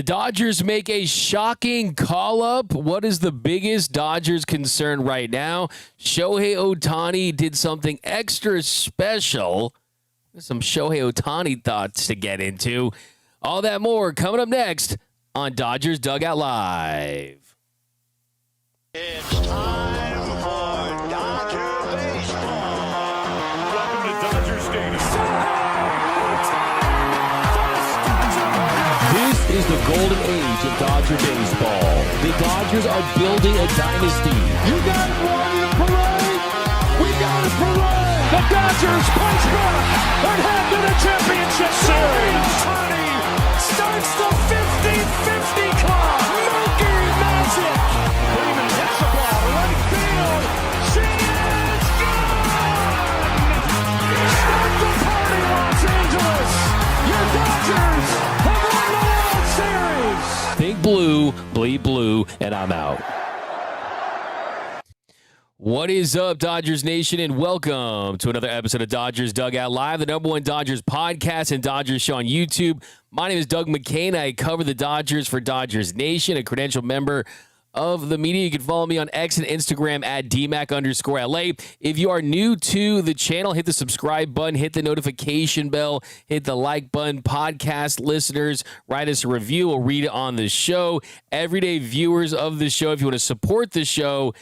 The Dodgers make a shocking call-up. What is the biggest Dodgers concern right now? Shohei Ohtani did something extra special. There's some Shohei Ohtani thoughts to get into. All that more coming up next on Dodgers Dugout Live. It's time for Dodger baseball. Welcome to Dodger Stadium. This is the golden age of Dodger baseball. The Dodgers are building a dynasty. You guys ready to parade? We got a parade. The Dodgers punch back and head to the championship series. Ohtani starts the 50-50 club. Mookie Magic. Freeman hits the ball to right field. She is gone. Start the party, Los Angeles. Your Dodgers have won the World Series. Think blue, bleed blue, and I'm out. What is up, Dodgers Nation, and welcome to another episode of Dodgers Dugout Live, the #1 Dodgers podcast and Dodgers show on YouTube. My name is Doug McKain. I cover the Dodgers for Dodgers Nation, a credentialed member of the media. You can follow me on X and Instagram at DMAC_LA. If you are new to the channel, hit the subscribe button, hit the notification bell, hit the like button. Podcast listeners, write us a review. We'll read it on the show. Everyday viewers of the show, if you want to support the show,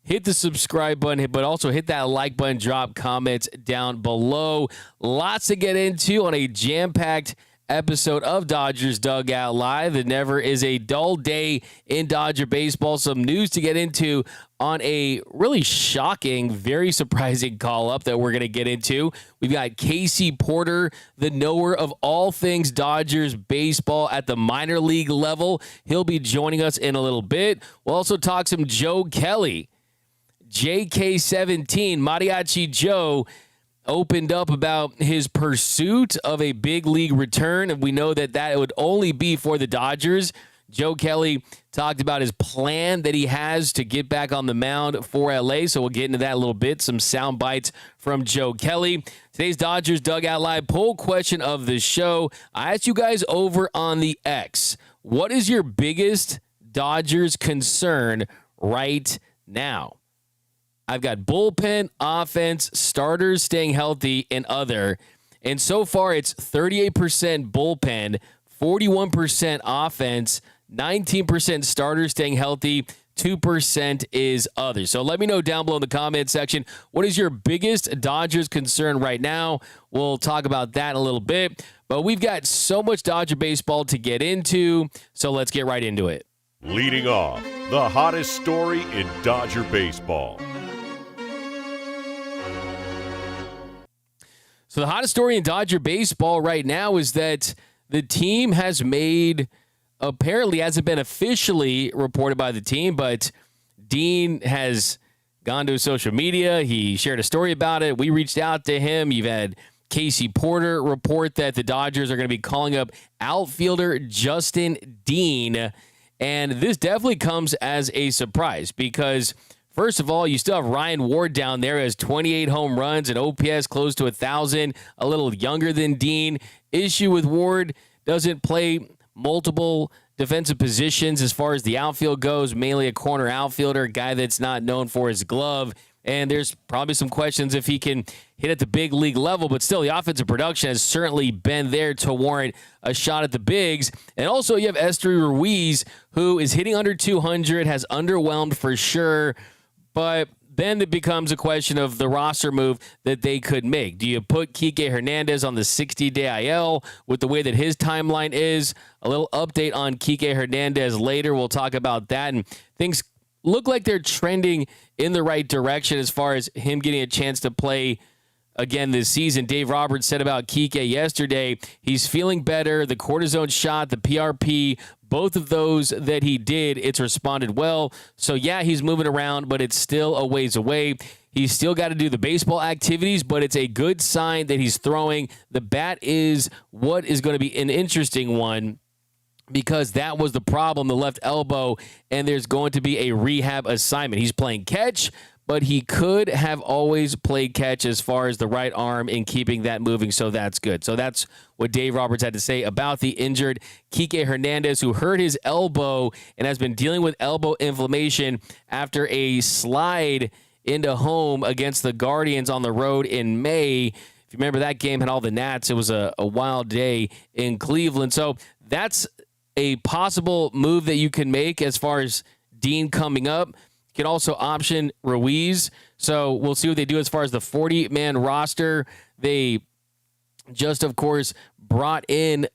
hit the subscribe button, but also hit that like button, drop comments down below. Lots to get into on a jam-packed episode of Dodgers Dugout Live. There never is a dull day in Dodger baseball. Some news to get into on a really shocking, very surprising call-up that we're going to get into. We've got Casey Porter, the knower of all things Dodgers baseball at the minor league level. He'll be joining us in a little bit. We'll also talk some Joe Kelly. JK17, Mariachi Joe, opened up about his pursuit of a big league return, and we know that that would only be for the Dodgers. Joe Kelly talked about his plan that he has to get back on the mound for LA, so we'll get into that a little bit. Some sound bites from Joe Kelly. Today's Dodgers Dugout Live poll question of the show. I asked you guys over on the X, what is your biggest Dodgers concern right now? I've got bullpen, offense, starters staying healthy, and other. And so far, it's 38% bullpen, 41% offense, 19% starters staying healthy, 2% is others. So let me know down below in the comment section, what is your biggest Dodgers concern right now? We'll talk about that in a little bit. But we've got so much Dodger baseball to get into, so let's get right into it. Leading off, the hottest story in Dodger baseball. So the hottest story in Dodger baseball right now is that the team has made, apparently hasn't been officially reported by the team, but Dean has gone to social media. He shared a story about it. We reached out to him. You've had Casey Porter report that the Dodgers are going to be calling up outfielder Justin Dean. And this definitely comes as a surprise because, first of all, you still have Ryan Ward down there as 28 home runs and OPS close to 1,000, a little younger than Dean. Issue with Ward, doesn't play multiple defensive positions as far as the outfield goes, mainly a corner outfielder, a guy that's not known for his glove. And there's probably some questions if he can hit at the big league level, but still the offensive production has certainly been there to warrant a shot at the bigs. And also you have Esteury Ruiz, who is hitting under 200, has underwhelmed for sure. But then it becomes a question of the roster move that they could make. Do you put Kike Hernandez on the 60-day IL with the way that his timeline is? A little update on Kike Hernandez later. We'll talk about that. And things look like they're trending in the right direction as far as him getting a chance to play again this season. Dave Roberts said about Kike yesterday, he's feeling better. The cortisone shot, the PRP, both of those that he did, it's responded well. So, yeah, he's moving around, but it's still a ways away. He's still got to do the baseball activities, but it's a good sign that he's throwing. The bat is what is going to be an interesting one because that was the problem, the left elbow, and there's going to be a rehab assignment. He's playing catch, but he could have always played catch as far as the right arm in keeping that moving, so that's good. So that's what Dave Roberts had to say about the injured Kike Hernandez, who hurt his elbow and has been dealing with elbow inflammation after a slide into home against the Guardians on the road in May. If you remember that game had all the Nats, it was a wild day in Cleveland. So that's a possible move that you can make as far as Dean coming up. You can also option Ruiz. So we'll see what they do as far as the 40-man roster. They just, of course, brought in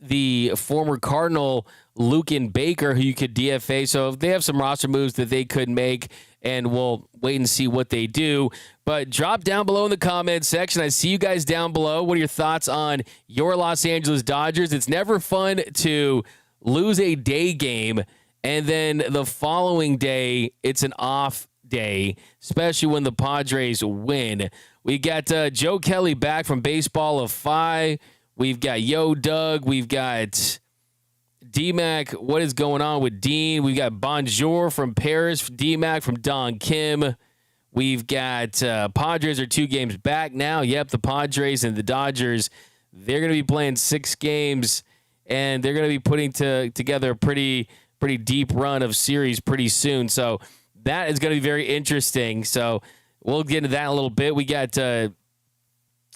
the former Cardinal Lucan Baker, who you could DFA. So they have some roster moves that they could make, and we'll wait and see what they do. But drop down below in the comments section. I see you guys down below. What are your thoughts on your Los Angeles Dodgers? It's never fun to lose a day game, and then the following day, it's an off day, especially when the Padres win. We got Joe Kelly back from Baseball of Fi. We've got Yo Doug. We've got D-Mac. What is going on with Dean? We've got Bonjour from Paris. D-Mac from Don Kim. We've got Padres are 2 games back now. Yep, the Padres and the Dodgers, they're going to be playing 6 games, and they're going to be putting together a pretty deep run of series pretty soon. So that is going to be very interesting. So we'll get into that in a little bit. We got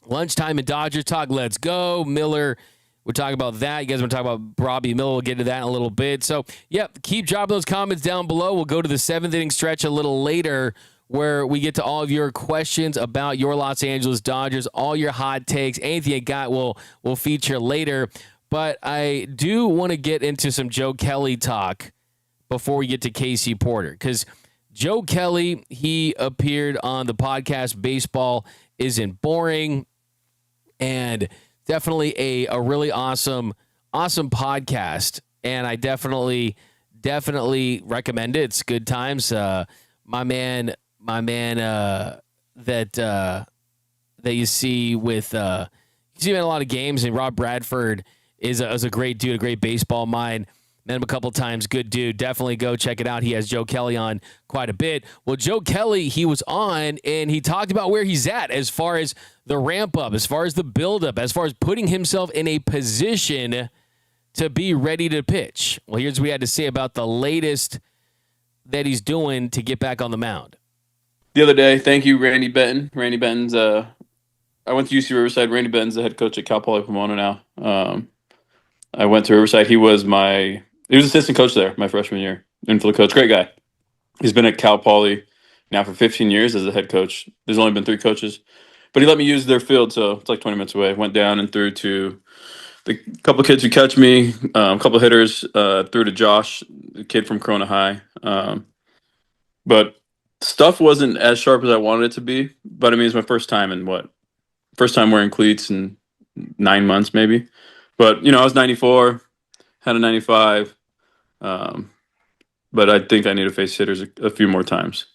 lunchtime in Dodgers talk. Let's go. Miller, we'll talk about that. You guys want to talk about Robbie Miller? We'll get into that in a little bit. So, yep, keep dropping those comments down below. We'll go to the 7th inning stretch a little later where we get to all of your questions about your Los Angeles Dodgers, all your hot takes. Anything you got will feature later. But I do want to get into some Joe Kelly talk before we get to Casey Porter, because Joe Kelly, he appeared on the podcast Baseball Isn't Boring, and definitely a really awesome podcast, and I definitely recommend it. It's good times. My man that you see with you see him in a lot of games, and Rob Bradford is a great dude, a great baseball mind. Met him a couple times. Good dude. Definitely go check it out. He has Joe Kelly on quite a bit. Well, Joe Kelly, he was on, and he talked about where he's at as far as the ramp up, as far as the build up, as far as putting himself in a position to be ready to pitch. Well, here's what we had to say about the latest that he's doing to get back on the mound. The other day, thank you, Randy Benton. Randy Benton's, I went to UC Riverside. Randy Benton's the head coach at Cal Poly Pomona now. I went to Riverside. He was assistant coach there my freshman year. Infield coach, great guy. He's been at Cal Poly now for 15 years as a head coach. There's only been 3 coaches, but he let me use their field, so it's like 20 minutes away. Went down and threw to the couple of kids who catch me, a couple of hitters, threw to Josh, the kid from Corona High. But stuff wasn't as sharp as I wanted it to be. But I mean, it's my first time wearing cleats in 9 months maybe. But, I was 94, had a 95. But I think I need to face hitters a few more times.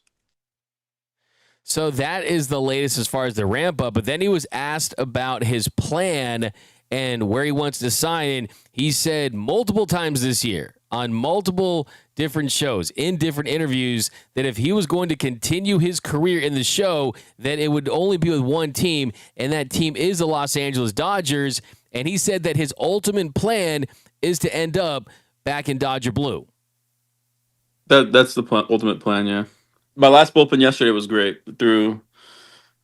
So that is the latest as far as the ramp up. But then he was asked about his plan and where he wants to sign. And he said multiple times this year on multiple different shows, in different interviews, that if he was going to continue his career in the show, that it would only be with one team, and that team is the Los Angeles Dodgers. And he said that his ultimate plan is to end up back in Dodger blue. That's the ultimate plan, yeah. My last bullpen yesterday was great.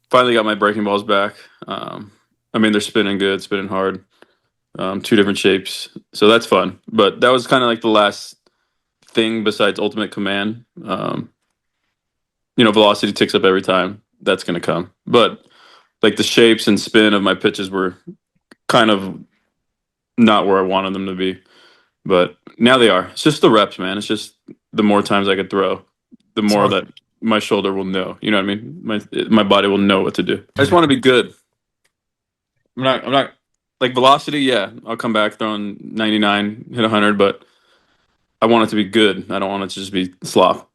Finally got my breaking balls back. They're spinning good, spinning hard. 2 different shapes. So that's fun. But that was kind of like the last thing besides ultimate command. Velocity ticks up every time. That's going to come. But like the shapes and spin of my pitches were kind of not where I wanted them to be. But now they are. It's just the reps, man. It's just the more times I could throw, the more that my shoulder will know. You know what I mean? My body will know what to do. I just want to be good. I'm not like velocity. Yeah, I'll come back throwing 99, hit 100, but I want it to be good. I don't want it to just be slop.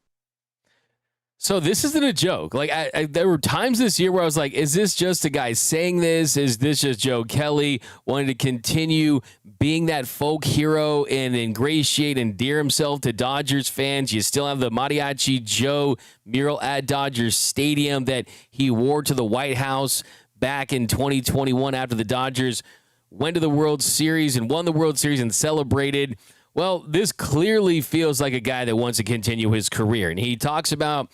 So this isn't a joke. Like there were times this year where I was like, is this just a guy saying this? Is this just Joe Kelly wanting to continue being that folk hero and ingratiate and endear himself to Dodgers fans? You still have the Mariachi Joe mural at Dodgers Stadium that he wore to the White House back in 2021 after the Dodgers went to the World Series and won the World Series and celebrated. Well, this clearly feels like a guy that wants to continue his career. And he talks about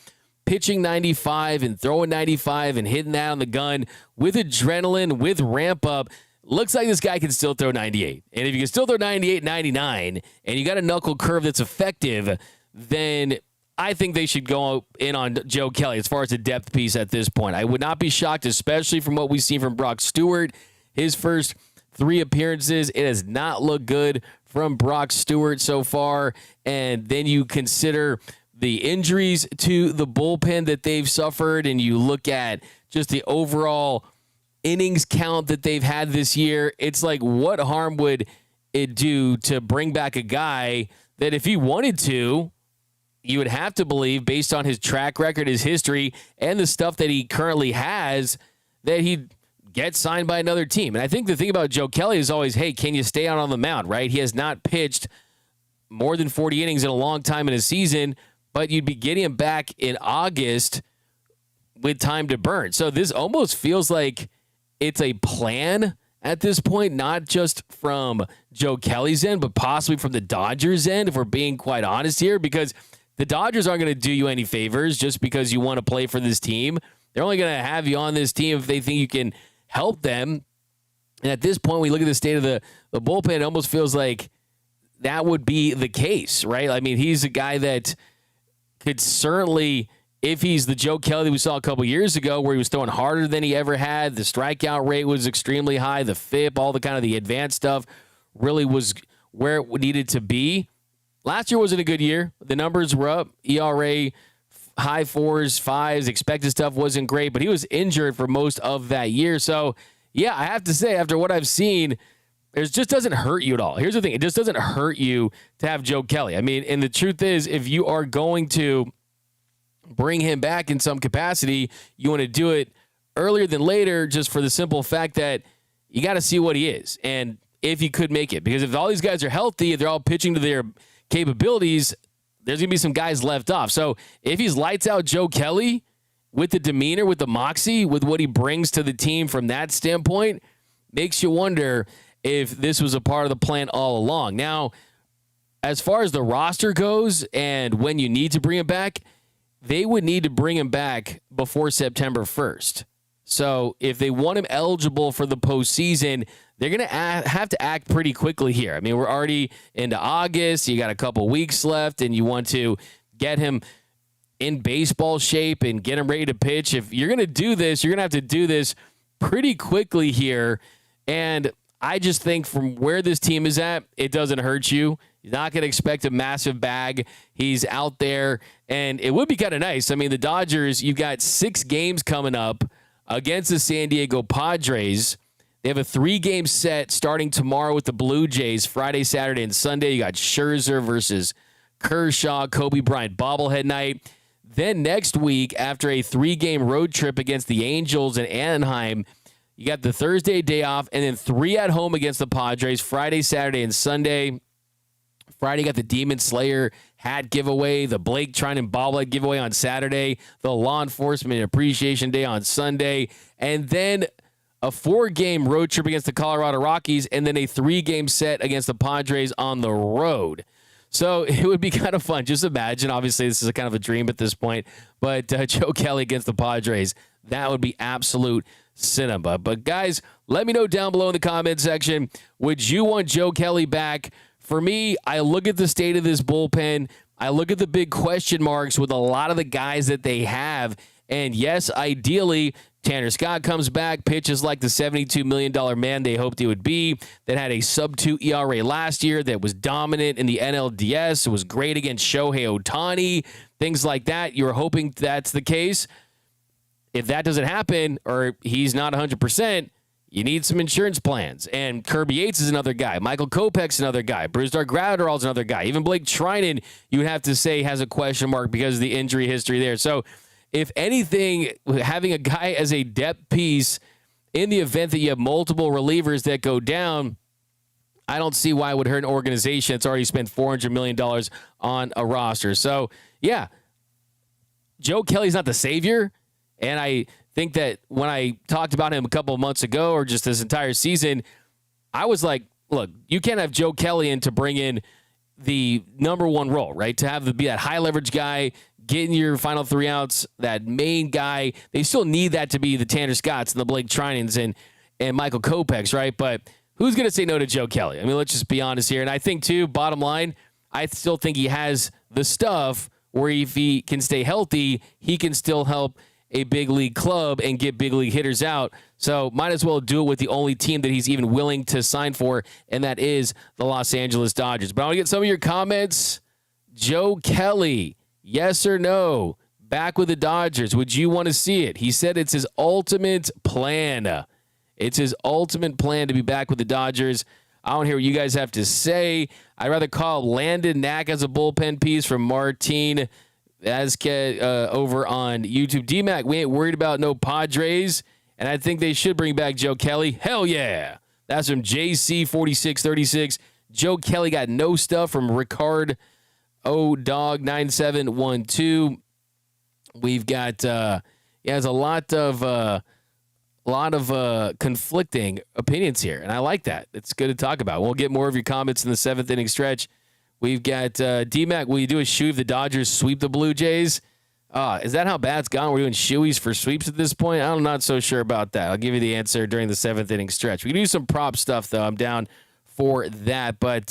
pitching 95 and throwing 95 and hitting that on the gun with adrenaline, with ramp up. Looks like this guy can still throw 98. And if you can still throw 98, 99, and you got a knuckle curve that's effective, then I think they should go in on Joe Kelly as far as the depth piece at this point. I would not be shocked, especially from what we've seen from Brock Stewart. His first 3 appearances, it has not looked good from Brock Stewart so far. And then you consider the injuries to the bullpen that they've suffered, and you look at just the overall innings count that they've had this year. It's like, what harm would it do to bring back a guy that if he wanted to, you would have to believe, based on his track record, his history, and the stuff that he currently has, that he'd get signed by another team. And I think the thing about Joe Kelly is always, hey, can you stay out on the mound, right? He has not pitched more than 40 innings in a long time in a season, but you'd be getting him back in August with time to burn. So this almost feels like it's a plan at this point, not just from Joe Kelly's end, but possibly from the Dodgers' end, if we're being quite honest here, because the Dodgers aren't going to do you any favors just because you want to play for this team. They're only going to have you on this team if they think you can help them. And at this point, we look at the state of the bullpen, it almost feels like that would be the case, right? I mean, he's a guy that could certainly, if he's the Joe Kelly that we saw a couple years ago, where he was throwing harder than he ever had, the strikeout rate was extremely high, the FIP, all the kind of the advanced stuff really was where it needed to be. Last year wasn't a good year. The numbers were up. ERA, high 4s, 5s, expected stuff wasn't great, but he was injured for most of that year. So, yeah, I have to say, after what I've seen, it just doesn't hurt you at all. Here's the thing. It just doesn't hurt you to have Joe Kelly. I mean, and the truth is, if you are going to bring him back in some capacity, you want to do it earlier than later, just for the simple fact that you got to see what he is and if he could make it. Because if all these guys are healthy, if they're all pitching to their capabilities, there's going to be some guys left off. So if he's lights out Joe Kelly with the demeanor, with the moxie, with what he brings to the team from that standpoint, makes you wonder if this was a part of the plan all along. Now, as far as the roster goes and when you need to bring him back, they would need to bring him back before September 1st. So if they want him eligible for the postseason, they're going to have to act pretty quickly here. I mean, we're already into August. You got a couple weeks left, and you want to get him in baseball shape and get him ready to pitch. If you're going to do this, you're going to have to do this pretty quickly here. And I just think from where this team is at, it doesn't hurt you. You're not going to expect a massive bag. He's out there, and it would be kind of nice. I mean, the Dodgers, you've got 6 games coming up against the San Diego Padres. They have a 3-game set starting tomorrow with the Blue Jays, Friday, Saturday, and Sunday. You got Scherzer versus Kershaw, Kobe Bryant bobblehead night. Then next week, after a 3-game road trip against the Angels in Anaheim, you got the Thursday day off, and then 3 at home against the Padres, Friday, Saturday, and Sunday. Friday, you got the Demon Slayer hat giveaway, the Blake Trinan bobblehead giveaway on Saturday, the Law Enforcement Appreciation Day on Sunday, and then a 4-game road trip against the Colorado Rockies, and then a 3-game set against the Padres on the road. So it would be kind of fun. Just imagine, obviously, this is a kind of a dream at this point, but Joe Kelly against the Padres, that would be absolute cinema. But guys, let me know down below in the comment section, would you want Joe Kelly back? For me, I look at the state of this bullpen. I look at the big question marks with a lot of the guys that they have. And yes, ideally, Tanner Scott comes back, pitches like the $72 million man they hoped he would be, that had a sub-2 ERA last year, that was dominant in the NLDS, it was great against Shohei Ohtani, things like that. You're hoping that's the case. If that doesn't happen, or he's not 100%, you need some insurance plans. And Kirby Yates is another guy. Michael Kopech's another guy. Brusdar Graterol's another guy. Even Blake Treinen, you would have to say, has a question mark because of the injury history there. So, if anything, having a guy as a depth piece in the event that you have multiple relievers that go down, I don't see why it would hurt an organization that's already spent $400 million on a roster. So, yeah, Joe Kelly's not the savior. And I think that when I talked about him a couple of months ago or just this entire season, I was like, look, you can't have Joe Kelly in to bring in the number one role, right? To have to be that high leverage guy, getting your final 3 outs, that main guy. They still need that to be the Tanner Scotts and the Blake Treinens and Michael Kopechs, right? But who's going to say no to Joe Kelly? I mean, let's just be honest here. And I think, too, bottom line, I still think he has the stuff where if he can stay healthy, he can still help a big league club and get big league hitters out. So might as well do it with the only team that he's even willing to sign for, and that is the Los Angeles Dodgers. But I want to get some of your comments. Joe Kelly, yes or no? Back with the Dodgers. Would you want to see it? He said it's his ultimate plan. It's his ultimate plan to be back with the Dodgers. I don't hear what you guys have to say. I'd rather call Landon Knack as a bullpen piece from Martin Vasquez over on YouTube. D-Mac, we ain't worried about no Padres, and I think they should bring back Joe Kelly. Hell yeah. That's from JC4636. Joe Kelly got no stuff from Ricard Dog9712. We've got there's a lot of conflicting opinions here, and I like that. It's good to talk about. We'll get more of your comments in the 7th inning stretch. We've got D-Mac, will you do a shoe if the Dodgers sweep the Blue Jays? Is that how bad it's gone? We're doing shoeies for sweeps at this point? I'm not so sure about that. I'll give you the answer during the 7th inning stretch. We can do some prop stuff, though. I'm down for that. But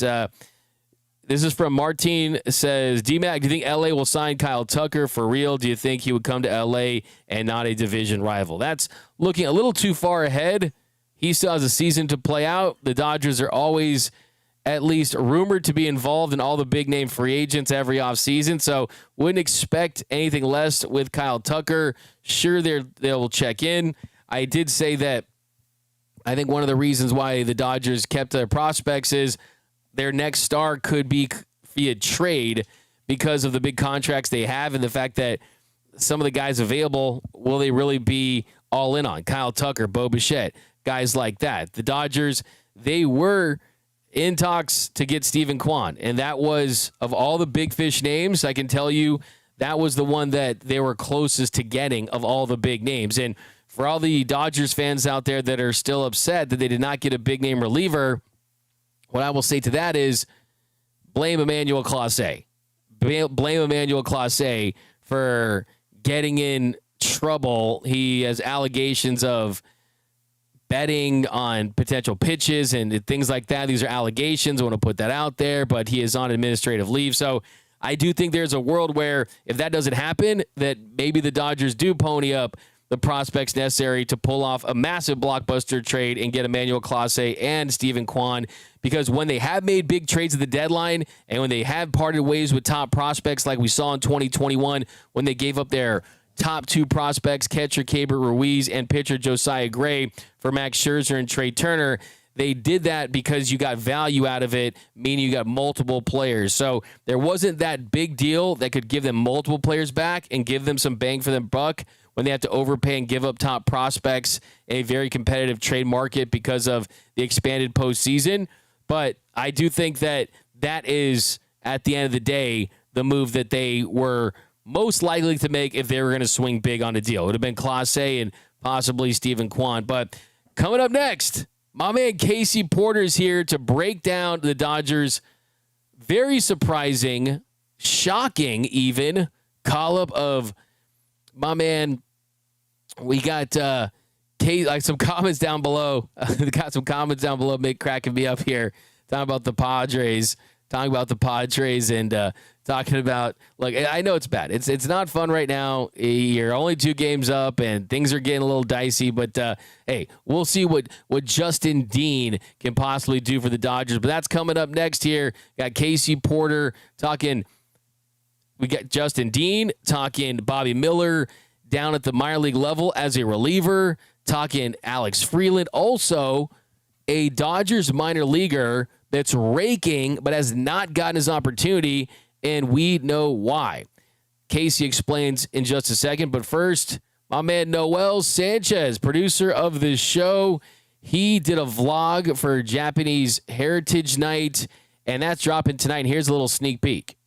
this is from Martin. It says, D-Mac, do you think L.A. will sign Kyle Tucker for real? Do you think he would come to L.A. and not a division rival? That's looking a little too far ahead. He still has a season to play out. The Dodgers are always at least rumored to be involved in all the big-name free agents every offseason, so wouldn't expect anything less with Kyle Tucker. Sure, they'll check in. I did say that I think one of the reasons why the Dodgers kept their prospects is their next star could be via trade because of the big contracts they have and the fact that some of the guys available, will they really be all in on? Kyle Tucker, Bo Bichette, guys like that. The Dodgers, they were in talks to get Stephen Kwan, and that was, of all the big fish names, I can tell you that was the one that they were closest to getting of all the big names. And for all the Dodgers fans out there that are still upset that they did not get a big name reliever, what I will say to that is blame Emmanuel Clase. Blame Emmanuel Clase for getting in trouble. He has allegations of betting on potential pitches and things like that. These are allegations. I want to put that out there, but he is on administrative leave. So I do think there's a world where if that doesn't happen, that maybe the Dodgers do pony up the prospects necessary to pull off a massive blockbuster trade and get Emmanuel Clase and Stephen Kwan, because when they have made big trades at the deadline and when they have parted ways with top prospects like we saw in 2021 when they gave up their top 2 prospects, catcher Keibert Ruiz and pitcher Josiah Gray for Max Scherzer and Trey Turner, they did that because you got value out of it, meaning you got multiple players. So there wasn't that big deal that could give them multiple players back and give them some bang for their buck when they have to overpay and give up top prospects in a very competitive trade market because of the expanded postseason. But I do think that that is, at the end of the day, the move that they were most likely to make if they were going to swing big on a deal. It would have been Clase and possibly Stephen Kwan. But coming up next, my man Casey Porter is here to break down the Dodgers' very surprising, shocking even, call-up of my man. We got some comments down below. Got some comments down below cracking me up here. Talking about the Padres. And talking about, like, I know it's bad. It's not fun right now. You're only 2 games up, and things are getting a little dicey. But, hey, we'll see what Justin Dean can possibly do for the Dodgers. But that's coming up next here. Got Casey Porter talking. We got Justin Dean talking Bobby Miller down at the minor league level as a reliever, talking Alex Freeland, also a Dodgers minor leaguer that's raking but has not gotten his opportunity, and we know why. Casey explains in just a second, but first, my man Noel Sanchez, producer of this show, he did a vlog for Japanese Heritage Night, and that's dropping tonight. And here's a little sneak peek.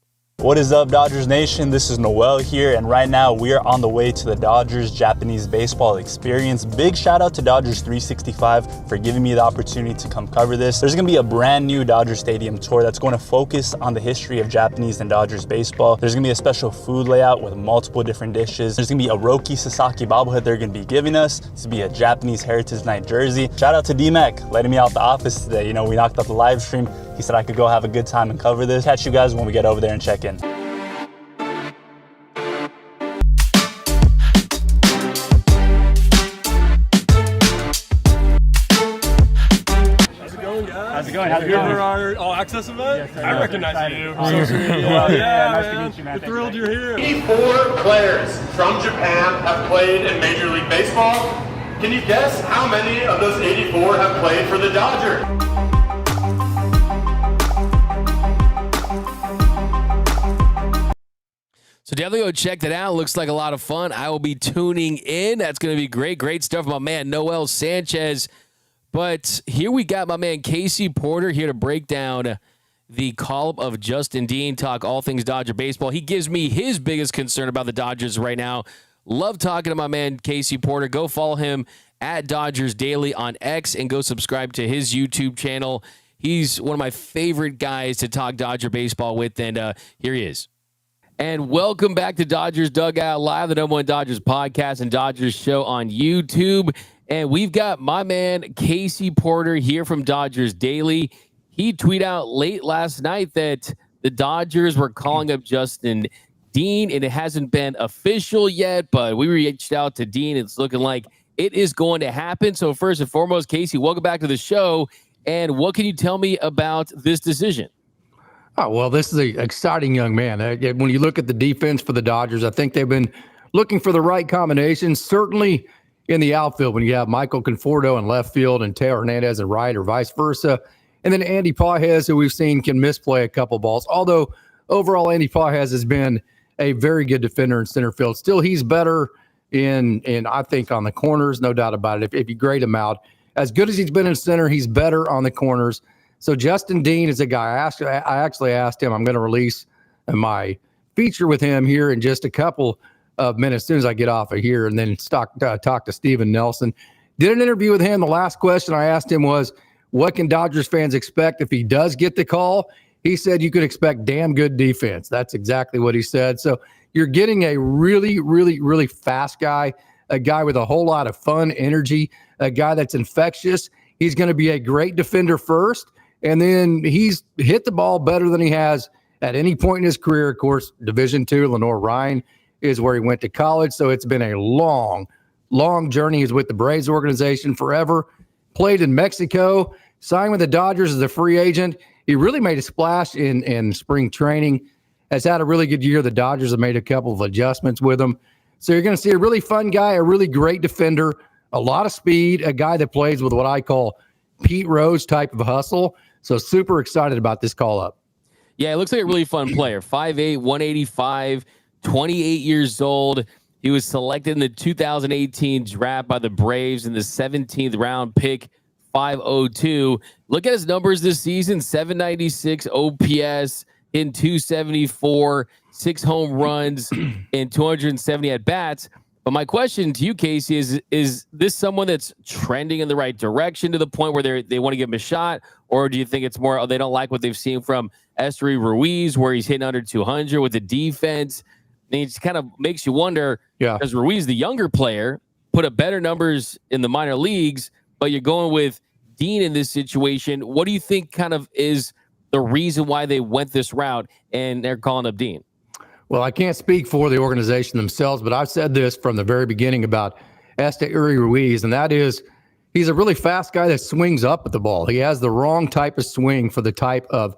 What is up, Dodgers Nation? This is Noel here, and right now we are on the way to the Dodgers Japanese Baseball Experience. Big shout out to Dodgers 365 for giving me the opportunity to come cover this. There's gonna be a brand new Dodger Stadium tour that's going to focus on the history of Japanese and Dodgers baseball. There's gonna be a special food layout with multiple different dishes. There's gonna be a Roki Sasaki bobblehead they're gonna be giving us. This will be a Japanese Heritage Night jersey. Shout out to D-Mac letting me out the office today. You know, we knocked out the live stream. He said I could go have a good time and cover this. Catch you guys when we get over there and check in. How's it going? How's it going? For our All Access event? Yes, I recognize you. Nice to meet you, man. We're thrilled you're here. 84 players from Japan have played in Major League Baseball. Can you guess how many of those 84 have played for the Dodgers? So definitely go check that out. Looks like a lot of fun. I will be tuning in. That's going to be great. Great stuff from my man Noel Sanchez. But here we got my man Casey Porter here to break down the column of Justin Dean, talk all things Dodger baseball. He gives me his biggest concern about the Dodgers right now. Love talking to my man Casey Porter. Go follow him at Dodgers Daily on X and go subscribe to his YouTube channel. He's one of my favorite guys to talk Dodger baseball with, and here he is. And welcome back to Dodgers Dugout Live, the #1 Dodgers podcast and Dodgers show on YouTube. And we've got my man Casey Porter here from Dodgers Daily. He tweeted out late last night that the Dodgers were calling up Justin Dean, and it hasn't been official yet, but we reached out to Dean. It's looking like it is going to happen. So first and foremost, Casey, welcome back to the show. And what can you tell me about this decision? Oh, well, this is an exciting young man. When you look at the defense for the Dodgers, I think they've been looking for the right combination, certainly in the outfield when you have Michael Conforto in left field and Teo Hernandez in right or vice versa. And then Andy Pages, who we've seen can misplay a couple balls. Although overall, Andy Pages has been a very good defender in center field. Still, he's better in I think, on the corners, no doubt about it. If you grade him out, as good as he's been in center, he's better on the corners. So Justin Dean is a guy. I actually asked him. I'm going to release my feature with him here in just a couple of minutes, as soon as I get off of here, and then talk to Steven Nelson. Did an interview with him. The last question I asked him was, what can Dodgers fans expect if he does get the call? He said you could expect damn good defense. That's exactly what he said. So you're getting a really, really, really fast guy, a guy with a whole lot of fun, energy, a guy that's infectious. He's going to be a great defender first. And then he's hit the ball better than he has at any point in his career. Of course, Division II, Lenore Ryan is where he went to college. So it's been a long, long journey. He's with the Braves organization forever, played in Mexico, signed with the Dodgers as a free agent. He really made a splash in spring training, has had a really good year. The Dodgers have made a couple of adjustments with him. So you're going to see a really fun guy, a really great defender, a lot of speed, a guy that plays with what I call Pete Rose type of hustle. So super excited about this call up. Yeah, it looks like a really fun player. 5'8", 185, 28 years old. He was selected in the 2018 draft by the Braves in the 17th round, pick 502. Look at his numbers this season: 796 OPS, in 274, 6 home runs, and 270 at bats. But my question to you, Casey, is this someone that's trending in the right direction to the point where they want to give him a shot? Or do you think it's more, they don't like what they've seen from Esteury Ruiz, where he's hitting under 200 with the defense? And it just kind of makes you wonder, because Ruiz, the younger player, put up better numbers in the minor leagues, but you're going with Dean in this situation. What do you think kind of is the reason why they went this route and they're calling up Dean? Well, I can't speak for the organization themselves, but I've said this from the very beginning about Esteury Ruiz, and that is he's a really fast guy that swings up at the ball. He has the wrong type of swing for the type of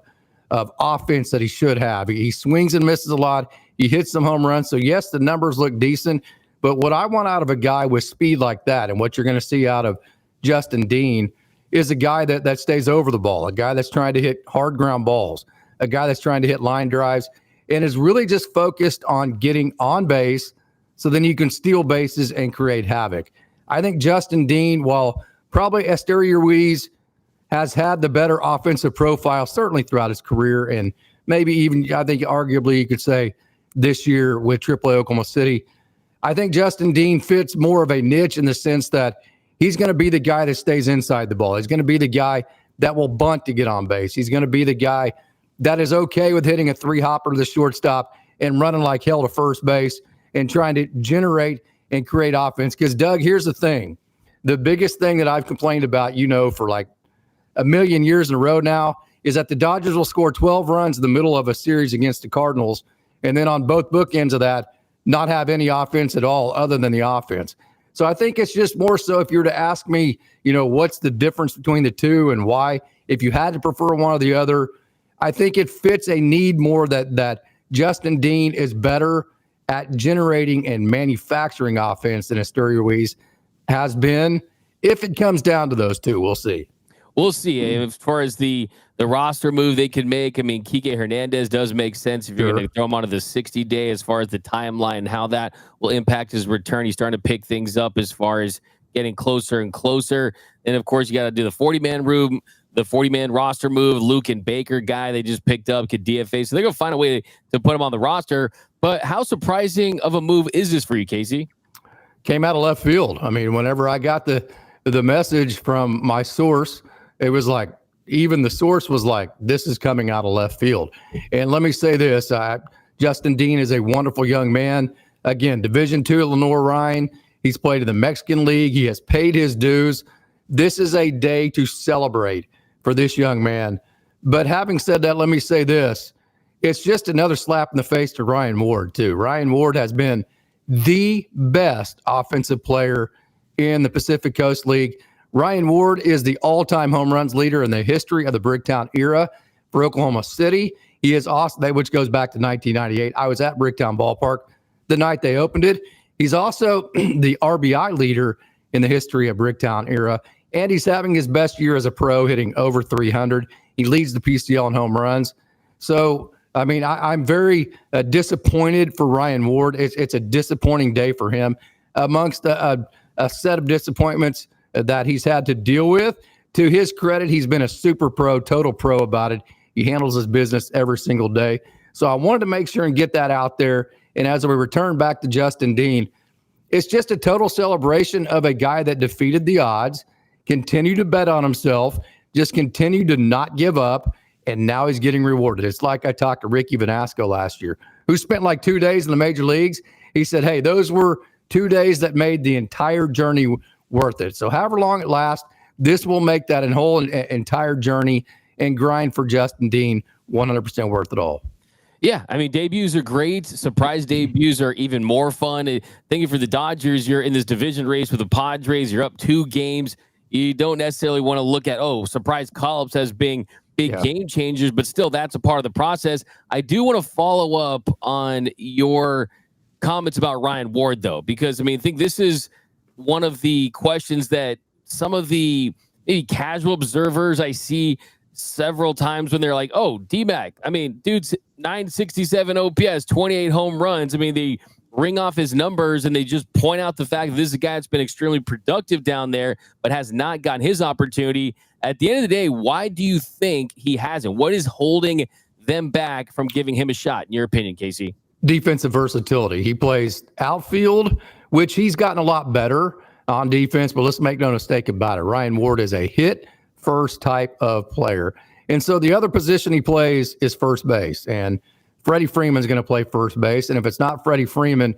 offense that he should have. He swings and misses a lot. He hits some home runs. So, yes, the numbers look decent, But what I want out of a guy with speed like that, and what you're going to see out of Justin Dean, is a guy that stays over the ball, a guy that's trying to hit hard ground balls, a guy that's trying to hit line drives, and is really just focused on getting on base so then you can steal bases and create havoc. I think Justin Dean, while probably Esteury has had the better offensive profile, certainly throughout his career, and maybe even, I think arguably you could say this year with AAA Oklahoma City, I think Justin Dean fits more of a niche in the sense that he's going to be the guy that stays inside the ball. He's going to be the guy that will bunt to get on base. He's going to be the guy that is okay with hitting a 3-hopper to the shortstop and running like hell to first base and trying to generate and create offense. Because, Doug, here's the thing. The biggest thing that I've complained about, for like a million years in a row now, is that the Dodgers will score 12 runs in the middle of a series against the Cardinals, and then on both bookends of that, not have any offense at all other than the offense. So I think it's just more so, if you were to ask me, what's the difference between the two and why, if you had to prefer one or the other, I think it fits a need more that Justin Dean is better at generating and manufacturing offense than Esteury has been. If it comes down to those two, we'll see. We'll see. As far as the roster move they could make, I mean, Kike Hernandez does make sense if you're going to throw him onto the 60-day as far as the timeline and how that will impact his return. He's starting to pick things up as far as getting closer and closer. And, of course, you got to do the 40-man room, the 40-man roster move. Luke and Baker guy they just picked up could DFA. So they're going to find a way to put him on the roster. But how surprising of a move is this for you, Casey? Came out of left field. I mean, whenever I got the message from my source, it was like, even the source was like, this is coming out of left field. And let me say this, Justin Dean is a wonderful young man. Again, Division II at Lenoir-Rhyne. He's played in the Mexican League. He has paid his dues. This is a day to celebrate for this young man. But having said that, let me say this. It's just another slap in the face to Ryan Ward, too. Ryan Ward has been the best offensive player in the Pacific Coast League. Ryan Ward is the all-time home runs leader in the history of the Bricktown era for Oklahoma City. He is awesome, which goes back to 1998. I was at Bricktown Ballpark the night they opened it. He's also the RBI leader in the history of Bricktown era, and he's having his best year as a pro, hitting over 300. He leads the PCL in home runs. So, I mean, I'm very disappointed for Ryan Ward. It's a disappointing day for him. Amongst a set of disappointments that he's had to deal with, to his credit, he's been a super pro, total pro about it. He handles his business every single day. So I wanted to make sure and get that out there. And as we return back to Justin Dean, it's just a total celebration of a guy that defeated the odds, continued to bet on himself, just continued to not give up, and now he's getting rewarded. It's like I talked to Ricky Vanasco last year, who spent like 2 days in the major leagues. He said, hey, those were 2 days that made the entire journey worth it. So however long it lasts, this will make that whole entire journey and grind for Justin Dean 100% worth it all. Yeah, I mean, debuts are great. Surprise debuts are even more fun. Thank you for the Dodgers. You're in this division race with the Padres. You're up 2 games. You don't necessarily want to look at, surprise call-ups as being big game changers, but still that's a part of the process. I do want to follow up on your comments about Ryan Ward, though, because, I mean, I think this is one of the questions that some of the maybe casual observers I see several times when they're like, D-Mac, I mean, dude's 967 OPS, 28 home runs. I mean, they ring off his numbers and they just point out the fact that this is a guy that's been extremely productive down there, but has not gotten his opportunity. At the end of the day, why do you think he hasn't? What is holding them back from giving him a shot, in your opinion, Casey? Defensive versatility. He plays outfield, which he's gotten a lot better on defense, but let's make no mistake about it. Ryan Ward is a hit-first type of player. And so the other position he plays is first base, and Freddie Freeman's going to play first base. And if it's not Freddie Freeman,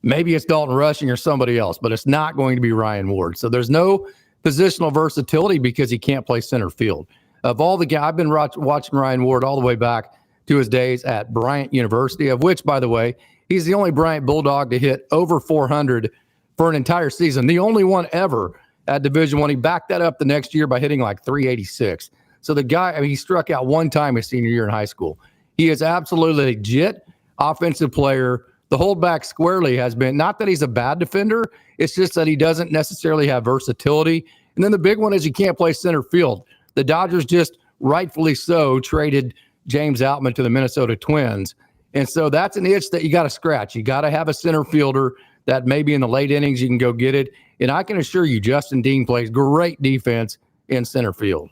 maybe it's Dalton Rushing or somebody else, but it's not going to be Ryan Ward. So there's no positional versatility because he can't play center field. Of all the guys, I've been watching Ryan Ward all the way back to his days at Bryant University, of which, by the way, he's the only Bryant Bulldog to hit over 400 for an entire season. The only one ever at Division I. He backed that up the next year by hitting like 386. So the guy, I mean, he struck out one time his senior year in high school. He is absolutely legit offensive player, the holdback squarely has been not that he's a bad defender. It's just that he doesn't necessarily have versatility. And then the big one is you can't play center field. The Dodgers just rightfully so traded James Outman to the Minnesota Twins. And so that's an itch that you got to scratch. You got to have a center fielder that maybe in the late innings you can go get it. And I can assure you, Justin Dean plays great defense in center field.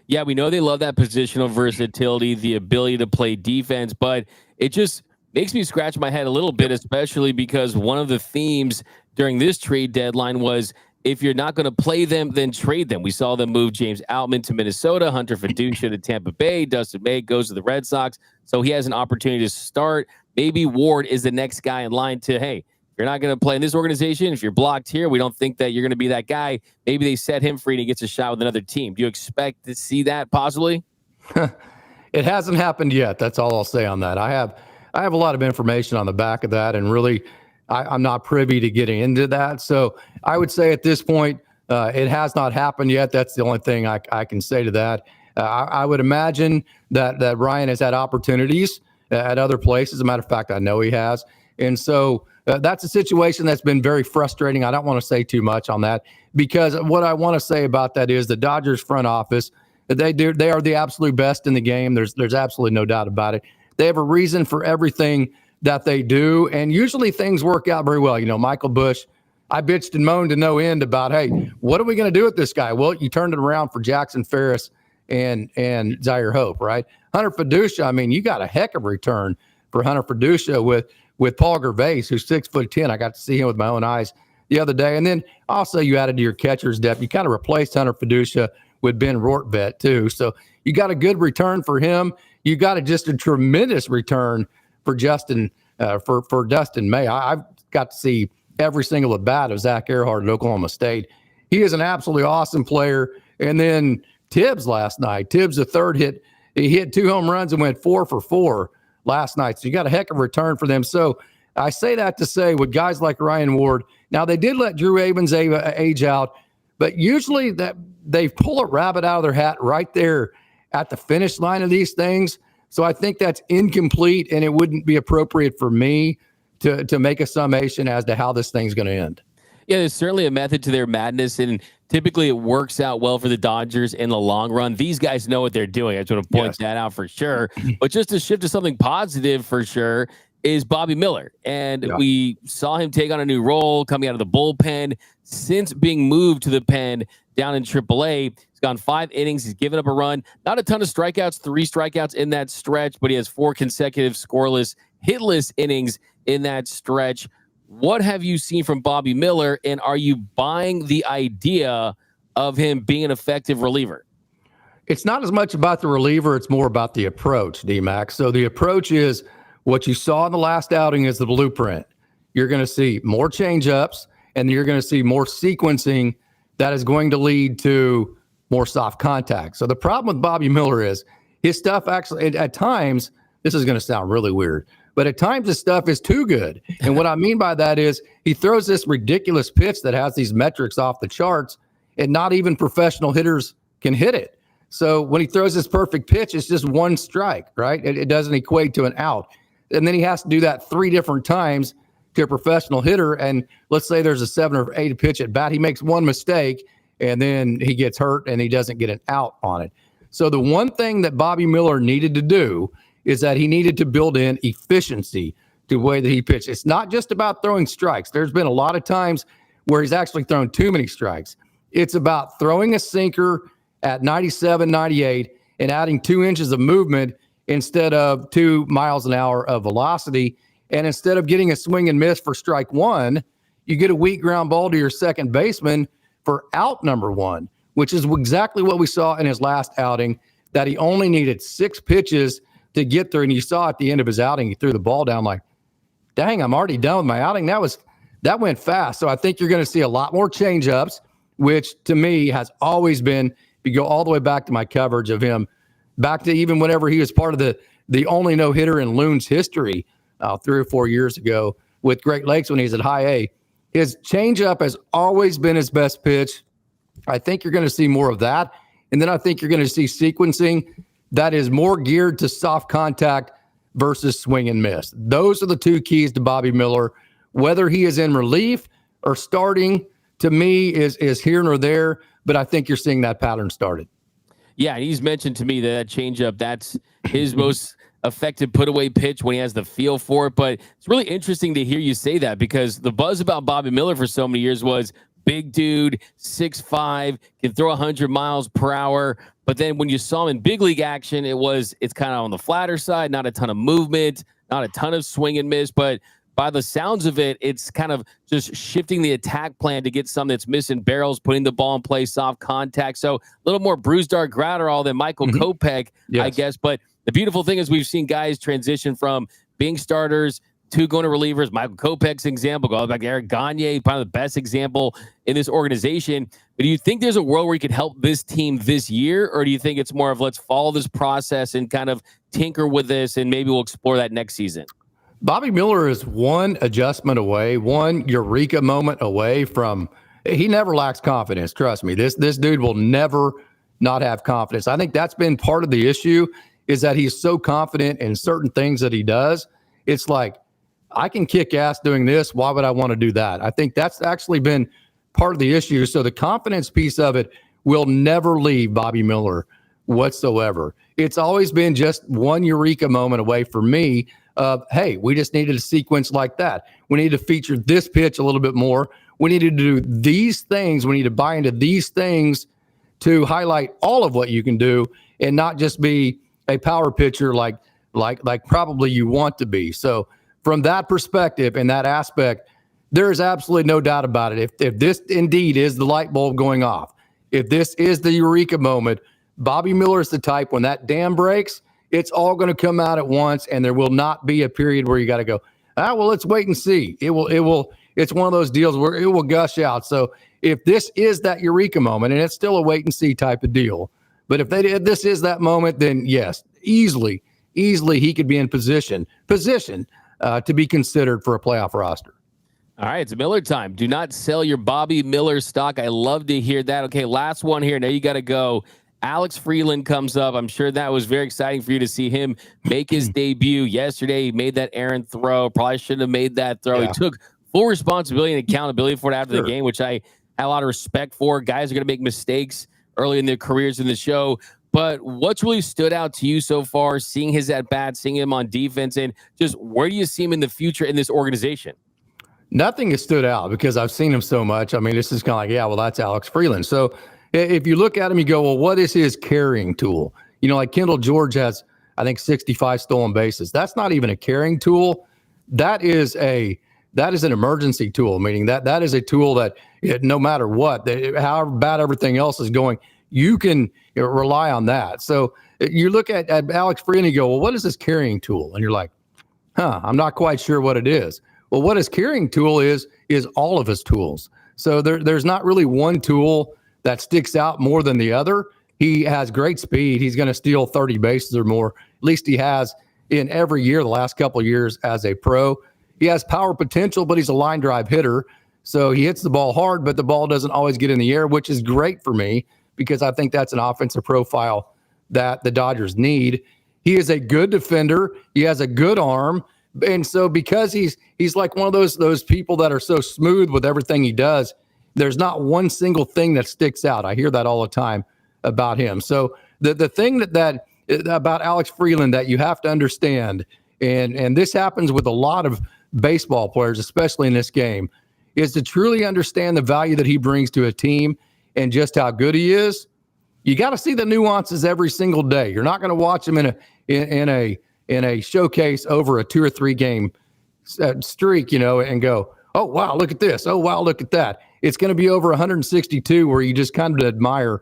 Yeah, we know they love that positional versatility, the ability to play defense, but it just makes me scratch my head a little bit, especially because one of the themes during this trade deadline was if you're not going to play them, then trade them. We saw them move James Outman to Minnesota, Hunter Fiducia to Tampa Bay, Dustin May goes to the Red Sox, so he has an opportunity to start. Maybe Ward is the next guy in line to, hey, if you're not going to play in this organization, if you're blocked here, we don't think that you're going to be that guy. Maybe they set him free and he gets a shot with another team. Do you expect to see that possibly? It hasn't happened yet. That's all I'll say on that. I have a lot of information on the back of that, and really I'm not privy to getting into that. So I would say at this point, it has not happened yet. That's the only thing I can say to that. I would imagine that Ryan has had opportunities at other places. As a matter of fact, I know he has. And so that's a situation that's been very frustrating. I don't want to say too much on that because what I want to say about that is the Dodgers front office, they are the absolute best in the game. There's absolutely no doubt about it. They have a reason for everything that they do, and usually things work out very well. You know, Michael Bush, I bitched and moaned to no end about, hey, what are we going to do with this guy? Well, you turned it around for Jackson Ferris and Zaire Hope, right? Hunter Fiducia, I mean, you got a heck of a return for Hunter Fiducia with Paul Gervais, who's 6'10". I got to see him with my own eyes the other day. And then also you added to your catcher's depth. You kind of replaced Hunter Fiducia with Ben Rortvedt too. So you got a good return for him. You got just a tremendous return for Justin, for Dustin May. I've got to see every single at bat of Zach Earhart at Oklahoma State. He is an absolutely awesome player. And then Tibbs last night, the third hit, he hit 2 home runs and went 4 for 4 last night. So you got a heck of a return for them. So I say that to say with guys like Ryan Ward, now they did let Drew Avens age out, but usually that they pull a rabbit out of their hat right there at the finish line of these things. So I think that's incomplete, and it wouldn't be appropriate for me to make a summation as to how this thing's going to end. Yeah, there's certainly a method to their madness, and typically it works out well for the Dodgers in the long run. These guys know what they're doing. I just want to point that out for sure. But just to shift to something positive for sure is Bobby Miller. And we saw him take on a new role coming out of the bullpen. Since being moved to the pen down in AAA, he's gone 5 innings. He's given up a run. Not a ton of strikeouts, 3 strikeouts in that stretch, but he has 4 consecutive scoreless, hitless innings in that stretch. What have you seen from Bobby Miller, and are you buying the idea of him being an effective reliever? It's not as much about the reliever. It's more about the approach, D-Max. So the approach is what you saw in the last outing is the blueprint. You're going to see more change-ups, and you're going to see more sequencing that is going to lead to more soft contact. So the problem with Bobby Miller is his stuff actually, at times, this is going to sound really weird, but at times his stuff is too good. And what I mean by that is he throws this ridiculous pitch that has these metrics off the charts, and not even professional hitters can hit it. So when he throws this perfect pitch, it's just 1 strike, right? It doesn't equate to an out. And then he has to do that 3 different times to a professional hitter. And let's say there's a 7 or 8 pitch at bat. He makes 1 mistake, and then he gets hurt and he doesn't get an out on it. So the one thing that Bobby Miller needed to do is that he needed to build in efficiency to the way that he pitched. It's not just about throwing strikes. There's been a lot of times where he's actually thrown too many strikes. It's about throwing a sinker at 97, 98 and adding 2 inches of movement instead of 2 miles an hour of velocity. And instead of getting a swing and miss for strike 1, you get a weak ground ball to your second baseman for out number 1, which is exactly what we saw in his last outing, that he only needed 6 pitches to get through. And you saw at the end of his outing, he threw the ball down like, dang, I'm already done with my outing. That went fast. So I think you're going to see a lot more change-ups, which to me has always been, if you go all the way back to my coverage of him, back to even whenever he was part of the only no-hitter in Loon's history 3 or 4 years ago with Great Lakes when he was at high A. His changeup has always been his best pitch. I think you're going to see more of that. And then I think you're going to see sequencing that is more geared to soft contact versus swing and miss. Those are the two keys to Bobby Miller. Whether he is in relief or starting, to me, is here nor there, but I think you're seeing that pattern started. Yeah, he's mentioned to me that changeup, that's his most effective put-away pitch when he has the feel for it. But it's really interesting to hear you say that, because the buzz about Bobby Miller for so many years was big dude, 6'5", can throw 100 miles per hour. But then when you saw him in big league action, it's kind of on the flatter side, not a ton of movement, not a ton of swing and miss. But by the sounds of it, it's kind of just shifting the attack plan to get something that's missing barrels, putting the ball in play, soft contact. So a little more bruised Dart Gratterall than Michael Kopech, I guess. But the beautiful thing is we've seen guys transition from being starters to going to relievers. Michael Kopech's example, going back to Eric Gagne, probably the best example in this organization. But do you think there's a world where you could help this team this year? Or do you think it's more of let's follow this process and kind of tinker with this, and maybe we'll explore that next season? Bobby Miller is one adjustment away, one eureka moment away from – he never lacks confidence. Trust me. This dude will never not have confidence. I think that's been part of the issue, is that he's so confident in certain things that he does. It's like, I can kick ass doing this. Why would I want to do that? I think that's actually been part of the issue. So the confidence piece of it will never leave Bobby Miller whatsoever. It's always been just one eureka moment away for me of, hey, we just needed a sequence like that. We need to feature this pitch a little bit more. We need to do these things. We need to buy into these things to highlight all of what you can do and not just be a power pitcher like probably you want to be. So from that perspective and that aspect, there is absolutely no doubt about it. If this indeed is the light bulb going off, if this is the eureka moment, Bobby Miller is the type, when that dam breaks, it's all going to come out at once, and there will not be a period where you got to go, well, let's wait and see. It's one of those deals where it will gush out. So if this is that eureka moment, and it's still a wait and see type of deal, but if this is that moment, then yes, easily he could be in position to be considered for a playoff roster. All right, it's Miller time. Do not sell your Bobby Miller stock. I love to hear that. Okay, last one here. Now you got to go. Alex Freeland comes up. I'm sure that was very exciting for you to see him make his debut yesterday. He made that errant throw. Probably shouldn't have made that throw. Yeah. He took full responsibility and accountability for it after the game, which I had a lot of respect for. Guys are going to make mistakes early in their careers in the show. But what's really stood out to you so far, seeing his at-bat, seeing him on defense, and just where do you see him in the future in this organization? Nothing has stood out because I've seen him so much. I mean, this is kind of like, yeah, well, that's Alex Freeland. So if you look at him, you go, well, what is his carrying tool? You know, like Kendall George has, I think, 65 stolen bases. That's not even a carrying tool. That is an emergency tool, meaning that is a tool that no matter what, however bad everything else is going, you can rely on that. So you look at Alex Freeland and you go, well, what is his carrying tool? And you're like, I'm not quite sure what it is. Well, what his carrying tool is all of his tools. So there's not really one tool that sticks out more than the other. He has great speed. He's going to steal 30 bases or more. At least he has in every year, the last couple of years as a pro. He has power potential, but he's a line drive hitter. So he hits the ball hard, but the ball doesn't always get in the air, which is great for me because I think that's an offensive profile that the Dodgers need. He is a good defender. He has a good arm. And so because he's like one of those people that are so smooth with everything he does, there's not one single thing that sticks out. I hear that all the time about him. So the thing that about Alex Freeland that you have to understand, and this happens with a lot of baseball players, especially in this game, is to truly understand the value that he brings to a team and just how good he is. You got to see the nuances every single day. You're not going to watch him in a showcase over a 2 or 3 game streak, and go, oh, wow, look at this. Oh, wow, look at that. It's going to be over 162 where you just kind of admire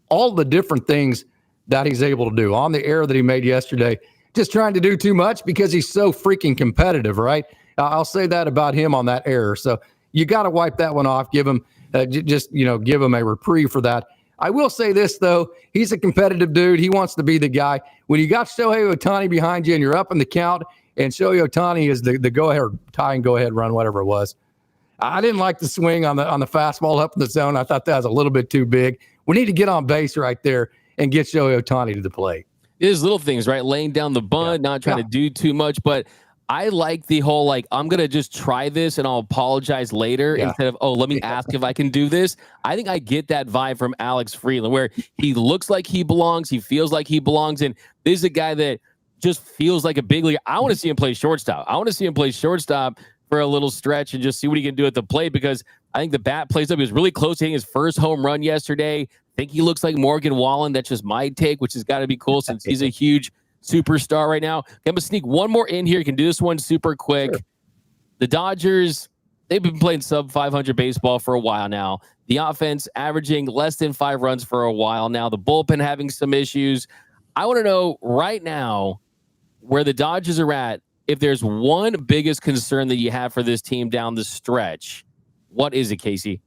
all the different things that he's able to do. On the error that he made yesterday, just trying to do too much because he's so freaking competitive, right? I'll say that about him on that error. So you got to wipe that one off, give him give him a reprieve for that. I will say this, though. He's a competitive dude. He wants to be the guy. When you got Shohei Ohtani behind you and you're up in the count, and Shohei Ohtani is the go-ahead, tie and go-ahead run, whatever it was. I didn't like the swing on the fastball up in the zone. I thought that was a little bit too big. We need to get on base right there and get Shohei Ohtani to the plate. There's little things, right? Laying down the bunt, not trying to do too much, but I like the whole, like, I'm going to just try this and I'll apologize later instead of, oh, let me ask if I can do this. I think I get that vibe from Alex Freeland, where he looks like he belongs. He feels like he belongs. And this is a guy that just feels like a big leaguer. I want to see him play shortstop. I want to see him play shortstop for a little stretch and just see what he can do at the plate, because I think the bat plays up. He was really close to hitting his first home run yesterday. I think he looks like Morgan Wallen. That's just my take, which has got to be cool since he's a huge superstar right now. I'm going to sneak one more in here. You can do this one super quick. Sure. The Dodgers, they've been playing sub 500 baseball for a while now. The offense averaging less than 5 runs for a while now. The bullpen having some issues. I want to know right now where the Dodgers are at. If there's one biggest concern that you have for this team down the stretch, what is it, Casey?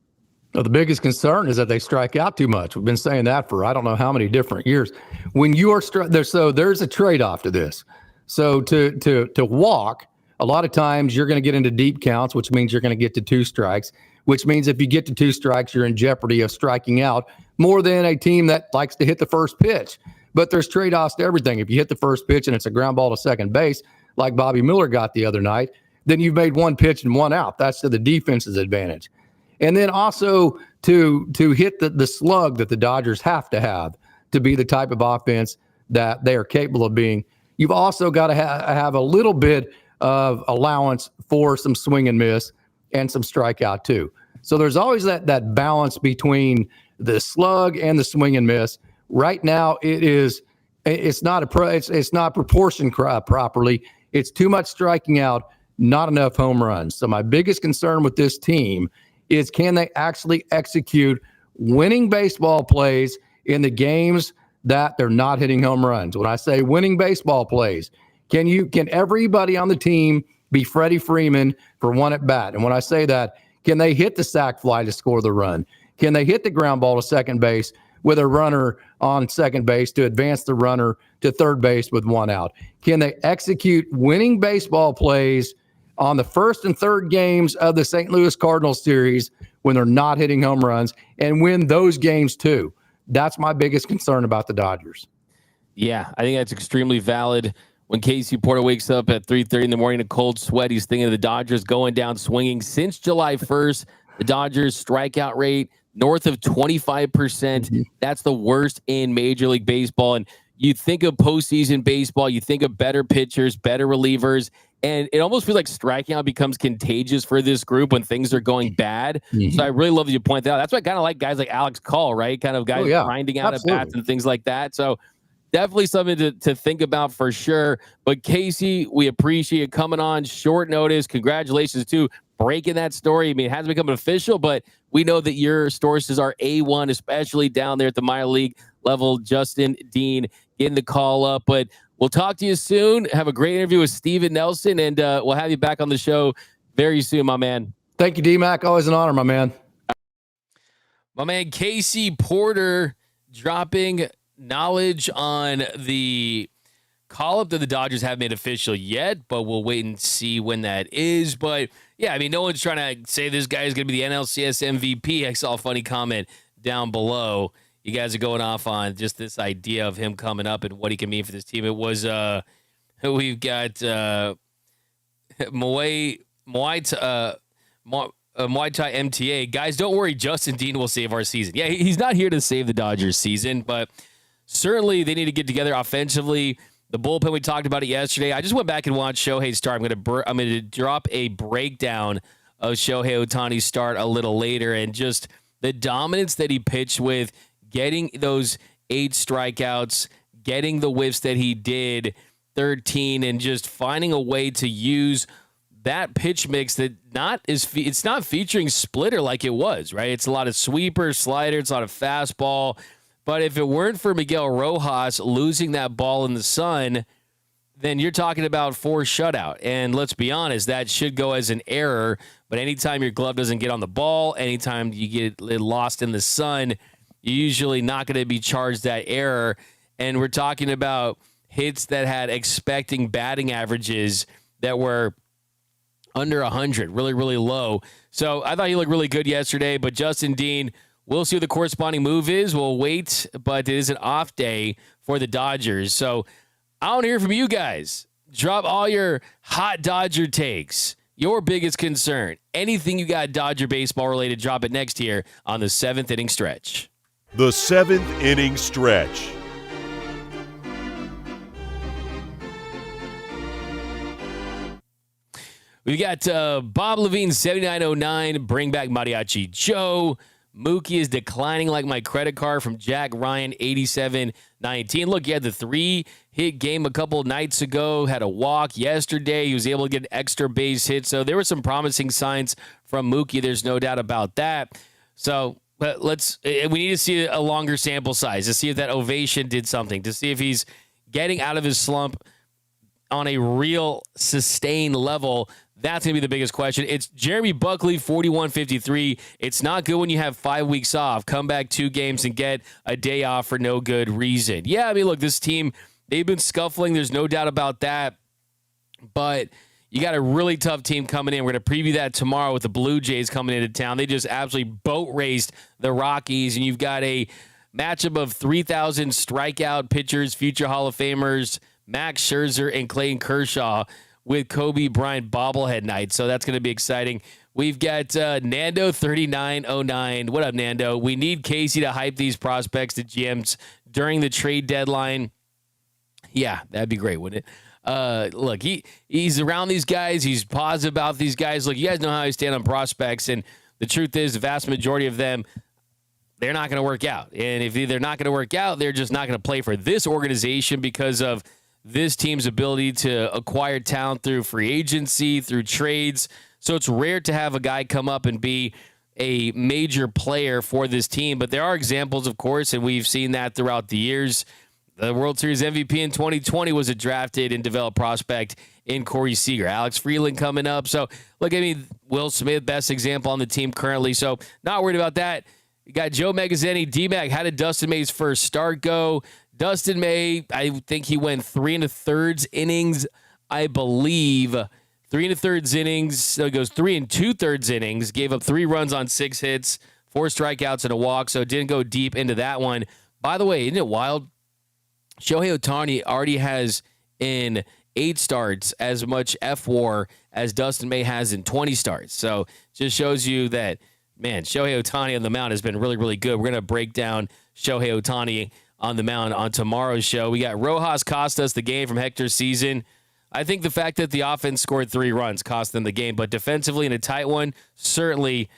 Well, the biggest concern is that they strike out too much. We've been saying that for I don't know how many different years. When you are there's a trade-off to this. So to walk, a lot of times you're going to get into deep counts, which means you're going to get to 2 strikes, which means if you get to 2 strikes, you're in jeopardy of striking out more than a team that likes to hit the first pitch. But there's trade-offs to everything. If you hit the first pitch and it's a ground ball to second base, like Bobby Miller got the other night, then you've made 1 pitch and 1 out. That's to the defense's advantage. And then also to hit the slug that the Dodgers have to be the type of offense that they are capable of being, you've also got to have a little bit of allowance for some swing and miss and some strikeout too. So there's always that balance between the slug and the swing and miss. Right now, it's not proportioned properly. It's too much striking out, not enough home runs. So my biggest concern with this team is, can they actually execute winning baseball plays in the games that they're not hitting home runs? When I say winning baseball plays, can everybody on the team be Freddie Freeman for 1 at bat? And when I say that, can they hit the sac fly to score the run? Can they hit the ground ball to second base with a runner on second base to advance the runner to third base with 1 out? Can they execute winning baseball plays on the first and third games of the St. Louis Cardinals series when they're not hitting home runs, and win those games too? That's my biggest concern about the Dodgers. Yeah, I think that's extremely valid. When Casey Porter wakes up at 3:30 in the morning in a cold sweat, he's thinking of the Dodgers going down swinging. Since July 1st, the Dodgers strikeout rate north of 25%. That's the worst in Major League Baseball. And you think of postseason baseball, you think of better pitchers, better relievers, and it almost feels like striking out becomes contagious for this group when things are going bad. So I really love that you point that out. That's why I kind of like guys like Alex Call, right? Kind of guys grinding out at bats and things like that. So definitely something to think about for sure. But Casey, we appreciate you coming on short notice. Congratulations to breaking that story. I mean, it hasn't become official, but we know that your sources are A1, especially down there at the minor league level. Justin Dean getting the call up. But we'll talk to you soon. Have a great interview with Steven Nelson, and we'll have you back on the show very soon, my man. Thank you, D-Mac. Always an honor, my man. My man Casey Porter dropping knowledge on the call-up that the Dodgers haven't made official yet, but we'll wait and see when that is. But, yeah, I mean, no one's trying to say this guy is going to be the NLCS MVP. I saw a funny comment down below. You guys are going off on just this idea of him coming up and what he can mean for this team. It was we've got Muay Thai MTA. Guys, don't worry. Justin Dean will save our season. Yeah, he's not here to save the Dodgers season, but certainly they need to get together offensively. The bullpen, we talked about it yesterday. I just went back and watched Shohei's start. I'm going to drop a breakdown of Shohei Ohtani's start a little later, and just the dominance that he pitched with, getting those 8 strikeouts, getting the whiffs that he did, 13, and just finding a way to use that pitch mix that it's not featuring splitter like it was, right? It's a lot of sweeper, slider, it's a lot of fastball. But if it weren't for Miguel Rojas losing that ball in the sun, then you're talking about 4 shutout. And let's be honest, that should go as an error. But anytime your glove doesn't get on the ball, anytime you get lost in the sun, you're usually not going to be charged that error. And we're talking about hits that had expecting batting averages that were under 100, really, really low. So I thought he looked really good yesterday. But Justin Dean, we'll see what the corresponding move is. We'll wait, but it is an off day for the Dodgers. So I want to hear from you guys. Drop all your hot Dodger takes. Your biggest concern. Anything you got Dodger baseball related, drop it next here on the 7th inning stretch. The 7th inning stretch. We got Bob Levine, 7909. Bring back Mariachi Joe. Mookie is declining like my credit card from Jack Ryan, 8719. Look, he had the 3-hit game a couple nights ago, had a walk yesterday. He was able to get an extra base hit. So there were some promising signs from Mookie. There's no doubt about that. So we need to see a longer sample size to see if that ovation did something, to see if he's getting out of his slump on a real sustained level. That's going to be the biggest question. It's Jeremy Buckley, 4153. It's not good when you have 5 weeks off, come back 2 games and get a day off for no good reason. Yeah, I mean, look, this team, they've been scuffling. There's no doubt about that. But you got a really tough team coming in. We're going to preview that tomorrow with the Blue Jays coming into town. They just absolutely boat raced the Rockies, and you've got a matchup of 3,000 strikeout pitchers, future Hall of Famers, Max Scherzer and Clayton Kershaw, with Kobe Bryant bobblehead night. So that's going to be exciting. We've got Nando 3909. What up, Nando? We need Casey to hype these prospects to GMs during the trade deadline. Yeah, that'd be great, wouldn't it? Look, he's around these guys. He's positive about these guys. Look, you guys know how I stand on prospects, and the truth is the vast majority of them, they're not going to work out. And if they're not going to work out, they're just not going to play for this organization because of this team's ability to acquire talent through free agency, through trades. So it's rare to have a guy come up and be a major player for this team. But there are examples, of course, and we've seen that throughout the years. The World Series MVP in 2020 was a drafted and developed prospect in Corey Seager. Alex Freeland coming up. So, look, I mean, Will Smith, best example on the team currently. So, not worried about that. You got Joe Magazzini, D-Mac. How did Dustin May's first start go? Dustin May, I think he went 3 1/3 innings, I believe. 3 1/3 innings. So it goes 3 2/3 innings. Gave up 3 runs on 6 hits, 4 strikeouts and a walk. So it didn't go deep into that one. By the way, isn't it wild? Shohei Ohtani already has in 8 starts as much F-WAR as Dustin May has in 20 starts. So just shows you that, man, Shohei Ohtani on the mound has been really, really good. We're going to break down Shohei Ohtani on the mound on tomorrow's show. We got Rojas cost us the game from Hector's season. I think the fact that the offense scored 3 runs cost them the game, but defensively in a tight one, certainly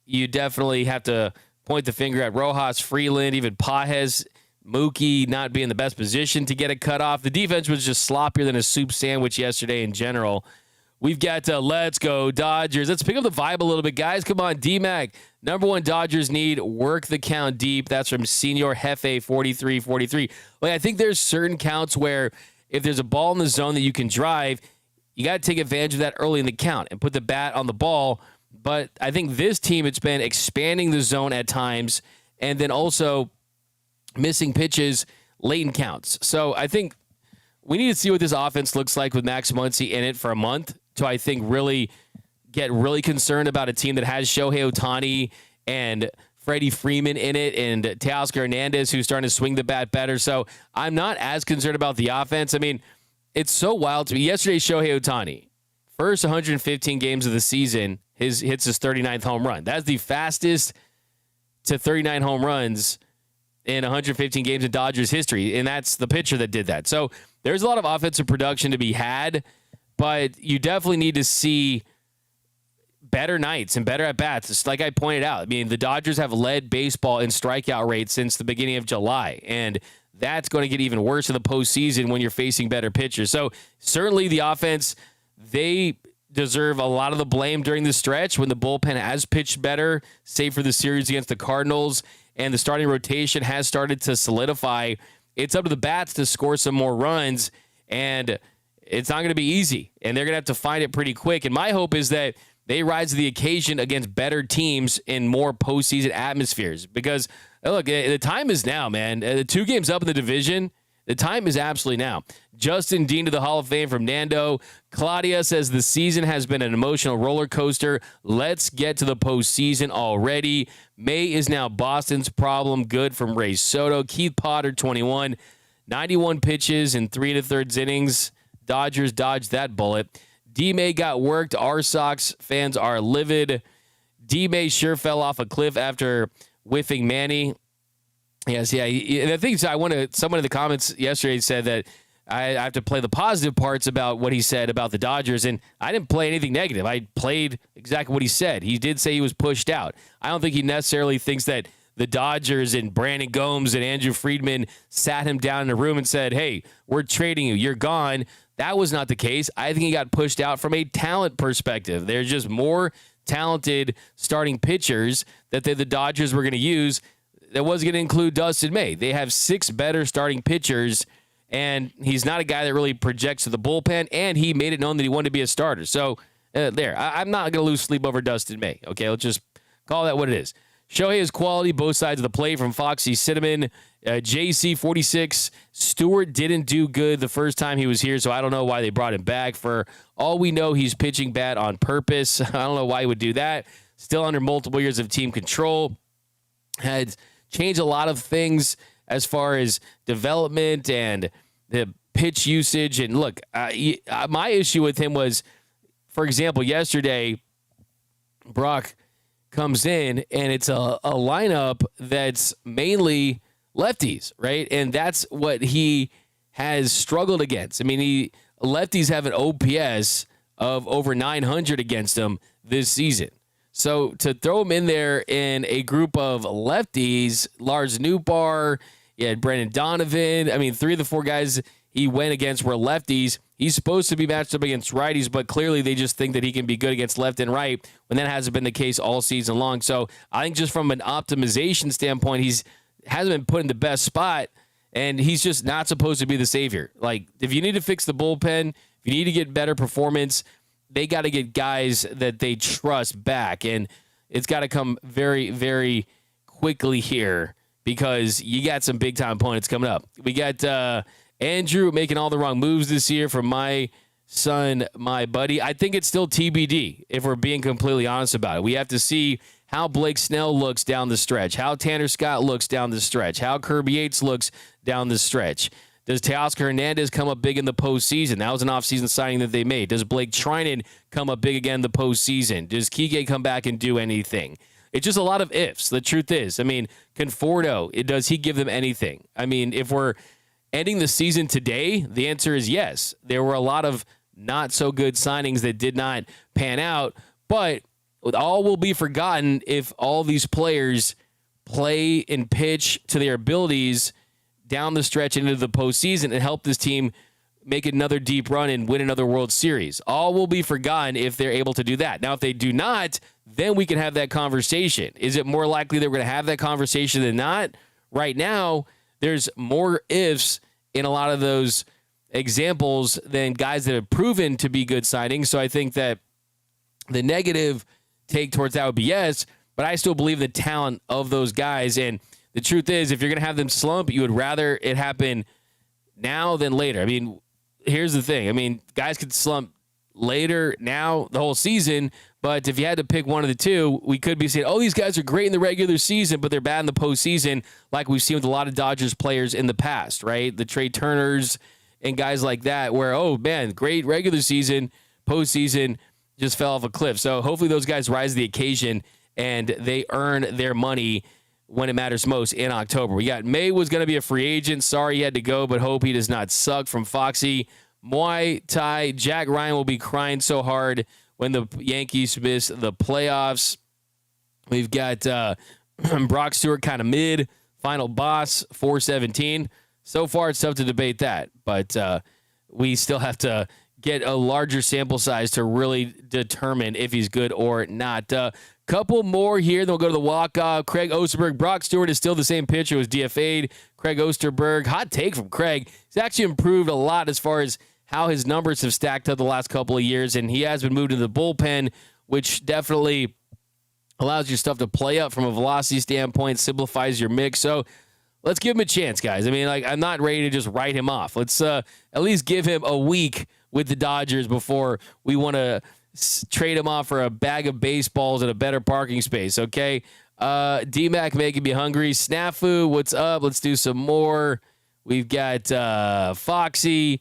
you definitely have to point the finger at Rojas, Freeland, even Pajes, Mookie not being in the best position to get a cutoff. The defense was just sloppier than a soup sandwich yesterday in general. We've got Let's Go Dodgers. Let's pick up the vibe a little bit, guys. Come on, D-Mac. Number 1 Dodgers need, work the count deep. That's from Senior Jefe 4343. Like, I think there's certain counts where if there's a ball in the zone that you can drive, you got to take advantage of that early in the count and put the bat on the ball. But I think this team, it's been expanding the zone at times and then also missing pitches late in counts. So I think we need to see what this offense looks like with Max Muncy in it for a month to, I think, really get really concerned about a team that has Shohei Ohtani and Freddie Freeman in it and Teoscar Hernandez, who's starting to swing the bat better. So I'm not as concerned about the offense. I mean, it's so wild to me. Yesterday, Shohei Ohtani, first 115 games of the season, hits his 39th home run. That's the fastest to 39 home runs in 115 games in Dodgers history, and that's the pitcher that did that. So there's a lot of offensive production to be had, but you definitely need to see better nights and better at-bats. Just like I pointed out, I mean, the Dodgers have led baseball in strikeout rate since the beginning of July, and that's going to get even worse in the postseason when you're facing better pitchers. So certainly the offense, they deserve a lot of the blame during the stretch when the bullpen has pitched better, save for the series against the Cardinals, and the starting rotation has started to solidify. It's up to the bats to score some more runs, and it's not going to be easy, and they're going to have to find it pretty quick. And my hope is that they rise to the occasion against better teams in more postseason atmospheres because, look, the time is now, man. The 2 games up in the division, the time is absolutely now. Justin Dean to the Hall of Fame from Nando. Claudia says the season has been an emotional roller coaster. Let's get to the postseason already. May is now Boston's problem. Good from Ray Soto. Keith Potter, 21. 91 pitches in 3 1/3 innings. Dodgers dodged that bullet. D-May got worked. Our Sox fans are livid. D-May sure fell off a cliff after whiffing Manny. Yes, yeah. And I think someone in the comments yesterday said that I have to play the positive parts about what he said about the Dodgers, and I didn't play anything negative. I played exactly what he said. He did say he was pushed out. I don't think he necessarily thinks that the Dodgers and Brandon Gomes and Andrew Friedman sat him down in a room and said, hey, we're trading you. You're gone. That was not the case. I think he got pushed out from a talent perspective. There's just more talented starting pitchers that the Dodgers were going to use. That wasn't going to include Dustin May. They have 6 better starting pitchers, and he's not a guy that really projects to the bullpen, and he made it known that he wanted to be a starter. So I'm not going to lose sleep over Dustin May. Okay, let's just call that what it is. Shohei is quality, both sides of the plate from Foxy Cinnamon. JC46, Stewart didn't do good the first time he was here, so I don't know why they brought him back. For all we know, he's pitching bad on purpose. I don't know why he would do that. Still under multiple years of team control. Had changed a lot of things as far as development and the pitch usage. And look, my issue with him was, for example, yesterday, Brock comes in and it's a lineup that's mainly lefties, right? And that's what he has struggled against. I mean, lefties have an OPS of over 900 against him this season. So to throw him in there in a group of lefties, Lars Nootbaar, you had Brendan Donovan. I mean, 3 of the 4 guys he went against were lefties. He's supposed to be matched up against righties, but clearly they just think that he can be good against left and right when that hasn't been the case all season long. So I think just from an optimization standpoint, hasn't been put in the best spot, and he's just not supposed to be the savior. Like, if you need to fix the bullpen, if you need to get better performance, they got to get guys that they trust back, and it's got to come very, very quickly here because you got some big-time opponents coming up. We got Andrew making all the wrong moves this year from my son, my buddy. I think it's still TBD, if we're being completely honest about it. We have to see how Blake Snell looks down the stretch, how Tanner Scott looks down the stretch, how Kirby Yates looks down the stretch. Does Teoscar Hernandez come up big in the postseason? That was an offseason signing that they made. Does Blake Trinan come up big again in the postseason? Does Kike come back and do anything? It's just a lot of ifs. The truth is, I mean, Conforto, does he give them anything? I mean, if we're ending the season today, the answer is yes. There were a lot of not so good signings that did not pan out, but all will be forgotten if all these players play and pitch to their abilities down the stretch into the postseason and help this team make another deep run and win another World Series. All will be forgotten if they're able to do that. Now, if they do not, then we can have that conversation. Is it more likely that we're going to have that conversation than not? Right now, there's more ifs in a lot of those examples than guys that have proven to be good signings. So I think that the negative take towards that would be yes, but I still believe the talent of those guys. And the truth is, if you're going to have them slump, you would rather it happen now than later. I mean, here's the thing. I mean, guys could slump later, now, the whole season, but if you had to pick one of the two, we could be saying, oh, these guys are great in the regular season, but they're bad in the postseason, like we've seen with a lot of Dodgers players in the past, right? The Trey Turners and guys like that, where, oh, man, great regular season, postseason just fell off a cliff. So hopefully those guys rise to the occasion and they earn their money when it matters most in October. We got May was going to be a free agent. Sorry he had to go, but hope he does not suck from Foxy. Muay Thai, Jack Ryan will be crying so hard when the Yankees miss the playoffs. We've got Brock Stewart kind of mid, final boss, 417. So far, it's tough to debate that, but we still have to get a larger sample size to really determine if he's good or not. Couple more here, then we'll go to the walk-off. Craig Osterberg. Brock Stewart is still the same pitcher who was DFA'd. Craig Osterberg, hot take from Craig. He's actually improved a lot as far as how his numbers have stacked up the last couple of years, and he has been moved to the bullpen, which definitely allows your stuff to play up from a velocity standpoint, simplifies your mix. So let's give him a chance, guys. I mean, like, I'm not ready to just write him off. Let's at least give him a week with the Dodgers before we want to trade him off for a bag of baseballs and a better parking space, okay? D-Mac making me hungry. Snafu, what's up? Let's do some more. We've got Foxy.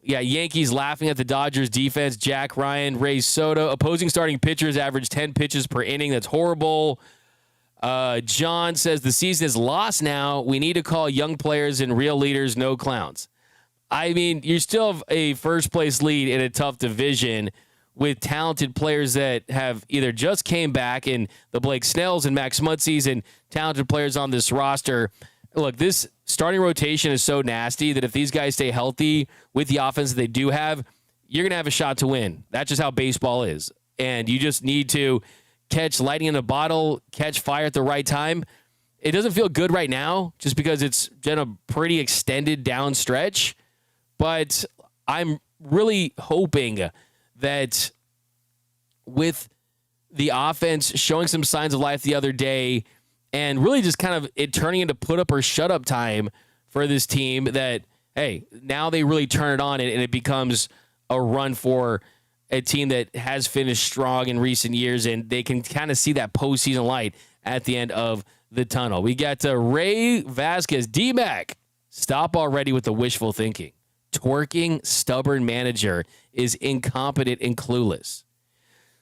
Yeah, Yankees laughing at the Dodgers defense. Jack Ryan, Ray Soto. Opposing starting pitchers average 10 pitches per inning. That's horrible. John says the season is lost now. We need to call young players and real leaders no clowns. I mean, you still have a first-place lead in a tough division with talented players that have either just came back in the Blake Snells and Max Muncie's and talented players on this roster. Look, this starting rotation is so nasty that if these guys stay healthy with the offense that they do have, you're going to have a shot to win. That's just how baseball is. And you just need to catch lightning in a bottle, catch fire at the right time. It doesn't feel good right now just because it's been a pretty extended down stretch. But I'm really hoping that with the offense showing some signs of life the other day and really just kind of it turning into put up or shut up time for this team that, hey, now they really turn it on and it becomes a run for a team that has finished strong in recent years and they can kind of see that postseason light at the end of the tunnel. We got Ray Vasquez, D-Mac. Stop already with the wishful thinking. Twerking, stubborn manager is incompetent and clueless.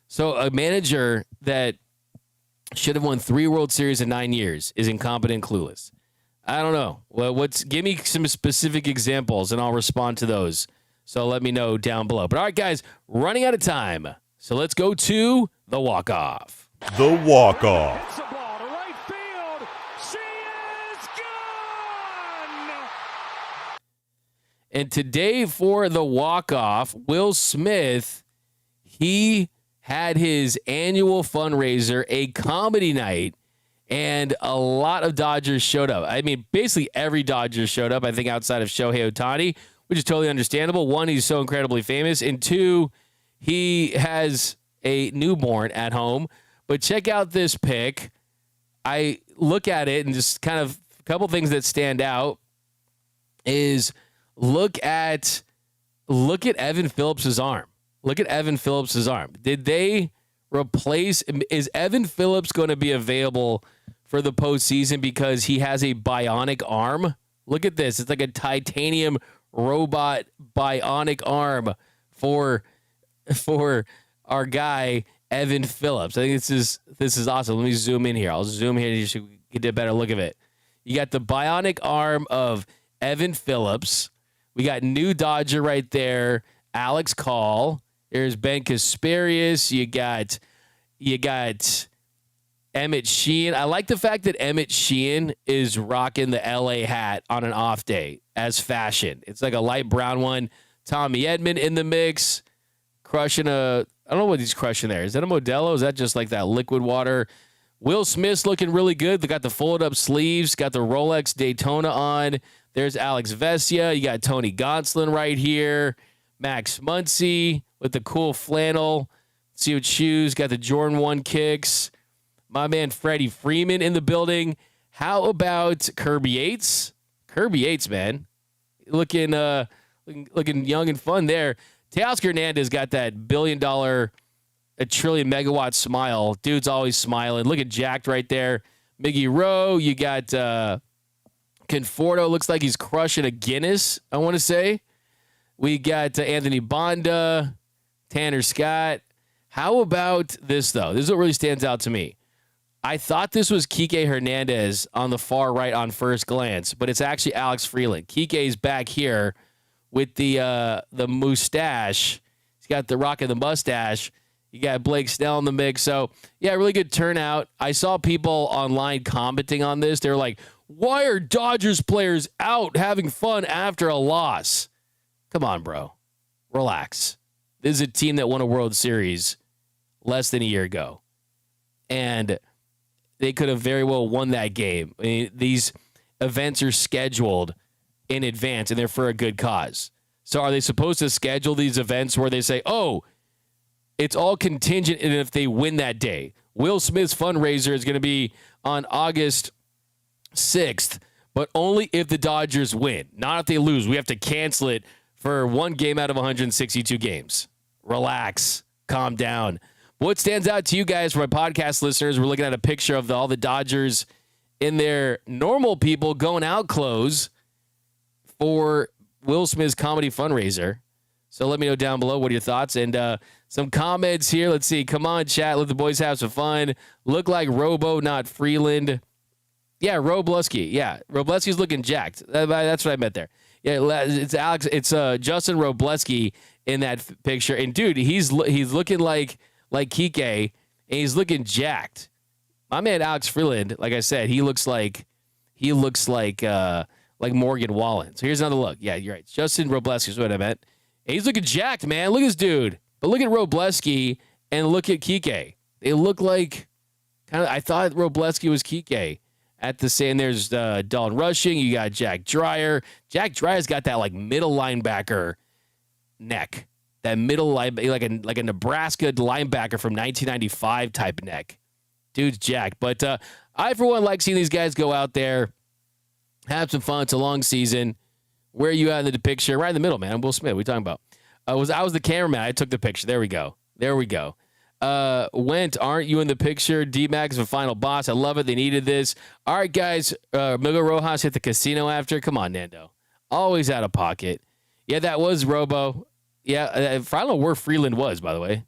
So a manager that should have won 3 World Series in 9 years is incompetent and clueless. I don't know. Well, give me some specific examples and I'll respond to those. So let me know down below. But all right, guys, running out of time. So let's go to the walk-off. The walk-off. Hits the ball to right field. She is gone! And today for the walk-off, Will Smith, he had his annual fundraiser, a comedy night, and a lot of Dodgers showed up. I mean, basically every Dodger showed up, I think, outside of Shohei Ohtani, which is totally understandable. 1, he's so incredibly famous, and 2, he has a newborn at home. But check out this pic. I look at it and just kind of a couple things that stand out is look at Evan Phillips' arm. Look at Evan Phillips' arm. Did they replace? Is Evan Phillips going to be available for the postseason because he has a bionic arm? Look at this. It's like a titanium robot bionic arm for our guy Evan Phillips. I think this is awesome. Let me zoom in here. I'll zoom here. You should get a better look of it. You got the bionic arm of Evan Phillips. We got new Dodger right there, Alex Call. There's Ben Kasparius. You got Emmet Sheehan. I like the fact that Emmet Sheehan is rocking the LA hat on an off day as fashion. It's like a light brown one. Tommy Edman in the mix, crushing I don't know what he's crushing there. Is that a Modelo? Is that just like that liquid water? Will Smith's looking really good. They got the folded up sleeves, got the Rolex Daytona on. There's Alex Vesia. You got Tony Gonsolin right here. Max Muncy with the cool flannel. See what shoes. Got the Jordan 1 kicks. My man Freddie Freeman in the building. How about Kirby Yates? Kirby Yates, man. Looking young and fun there. Teoscar Hernandez got that $1 billion, a trillion megawatt smile. Dude's always smiling. Look at Jacked right there. Miggy Rowe. You got Conforto. Looks like he's crushing a Guinness, I want to say. We got Anthony Bonda, Tanner Scott. How about this, though? This is what really stands out to me. I thought this was Kike Hernandez on the far right on first glance, but it's actually Alex Freeland. Kike's back here with the mustache. He's got the rock of the mustache. You got Blake Snell in the mix. So, yeah, really good turnout. I saw people online commenting on this. They were like, why are Dodgers players out having fun after a loss? Come on, bro. Relax. This is a team that won a World Series less than a year ago. And they could have very well won that game. I mean, these events are scheduled in advance, and they're for a good cause. So are they supposed to schedule these events where they say, oh, it's all contingent and if they win that day? Will Smith's fundraiser is going to be on August 6th, but only if the Dodgers win, not if they lose. We have to cancel it for one game out of 162 games. Relax. Calm down. What stands out to you guys, for my podcast listeners? We're looking at a picture of all the Dodgers in their normal people going out clothes. for Will Smith's comedy fundraiser. So let me know down below what are your thoughts and some comments here. Let's see. Come on, chat. Let the boys have some fun. Look like Robo, not Freeland. Yeah, Robleski. Yeah, Robleski's looking jacked. That's what I meant there. Yeah, it's Alex. It's Justin Robleski in that picture. And dude, he's looking like Kike, and he's looking jacked. My man Alex Freeland, like I said, he looks like Morgan Wallen. So here's another look. Yeah, you're right. Justin Robleski is what I meant. And he's looking jacked, man. Look at this dude. But look at Robleski and look at Kike. They look like kind of. I thought Robleski was Kike. At the same, there's Dalton Rushing. You got Jack Dreyer. Jack Dreyer's got that like middle linebacker neck. That middle line, like a Nebraska linebacker from 1995 type neck. Dude's jacked. But I, for one, like seeing these guys go out there, have some fun. It's a long season. Where are you at in the picture? Right in the middle, man. Will Smith. What are you talking about? I was the cameraman. I took the picture. There we go. Went, aren't you in the picture? D-Mac is the final boss. I love it. They needed this. All right, guys. Miguel Rojas hit the casino after. Come on, Nando. Always out of pocket. Yeah, that was Robo. Yeah, I don't know where Freeland was, by the way.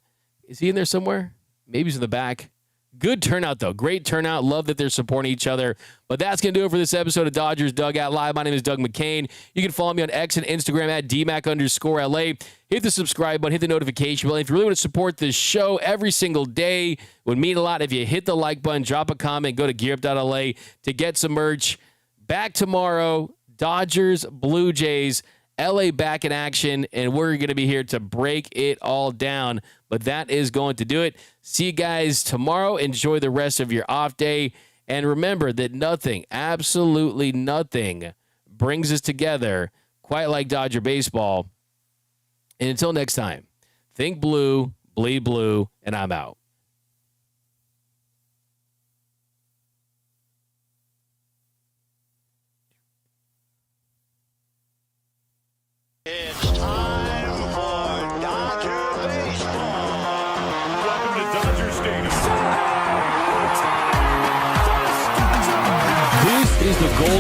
Is he in there somewhere? Maybe he's in the back. Good turnout, though. Great turnout. Love that they're supporting each other. But that's going to do it for this episode of Dodgers Dugout Live. My name is Doug McKain. You can follow me on X and Instagram at DMac_LA. Hit the subscribe button. Hit the notification bell. If you really want to support this show every single day, it would mean a lot if you hit the like button, drop a comment, go to gearup.la to get some merch. Back tomorrow, Dodgers, Blue Jays, LA back in action, and we're going to be here to break it all down. But that is going to do it. See you guys tomorrow. Enjoy the rest of your off day. And remember that nothing, absolutely nothing, brings us together quite like Dodger baseball. And until next time, think blue, bleed blue, and I'm out. It's time for Dodger baseball. Welcome to Dodger Stadium. This is the goal.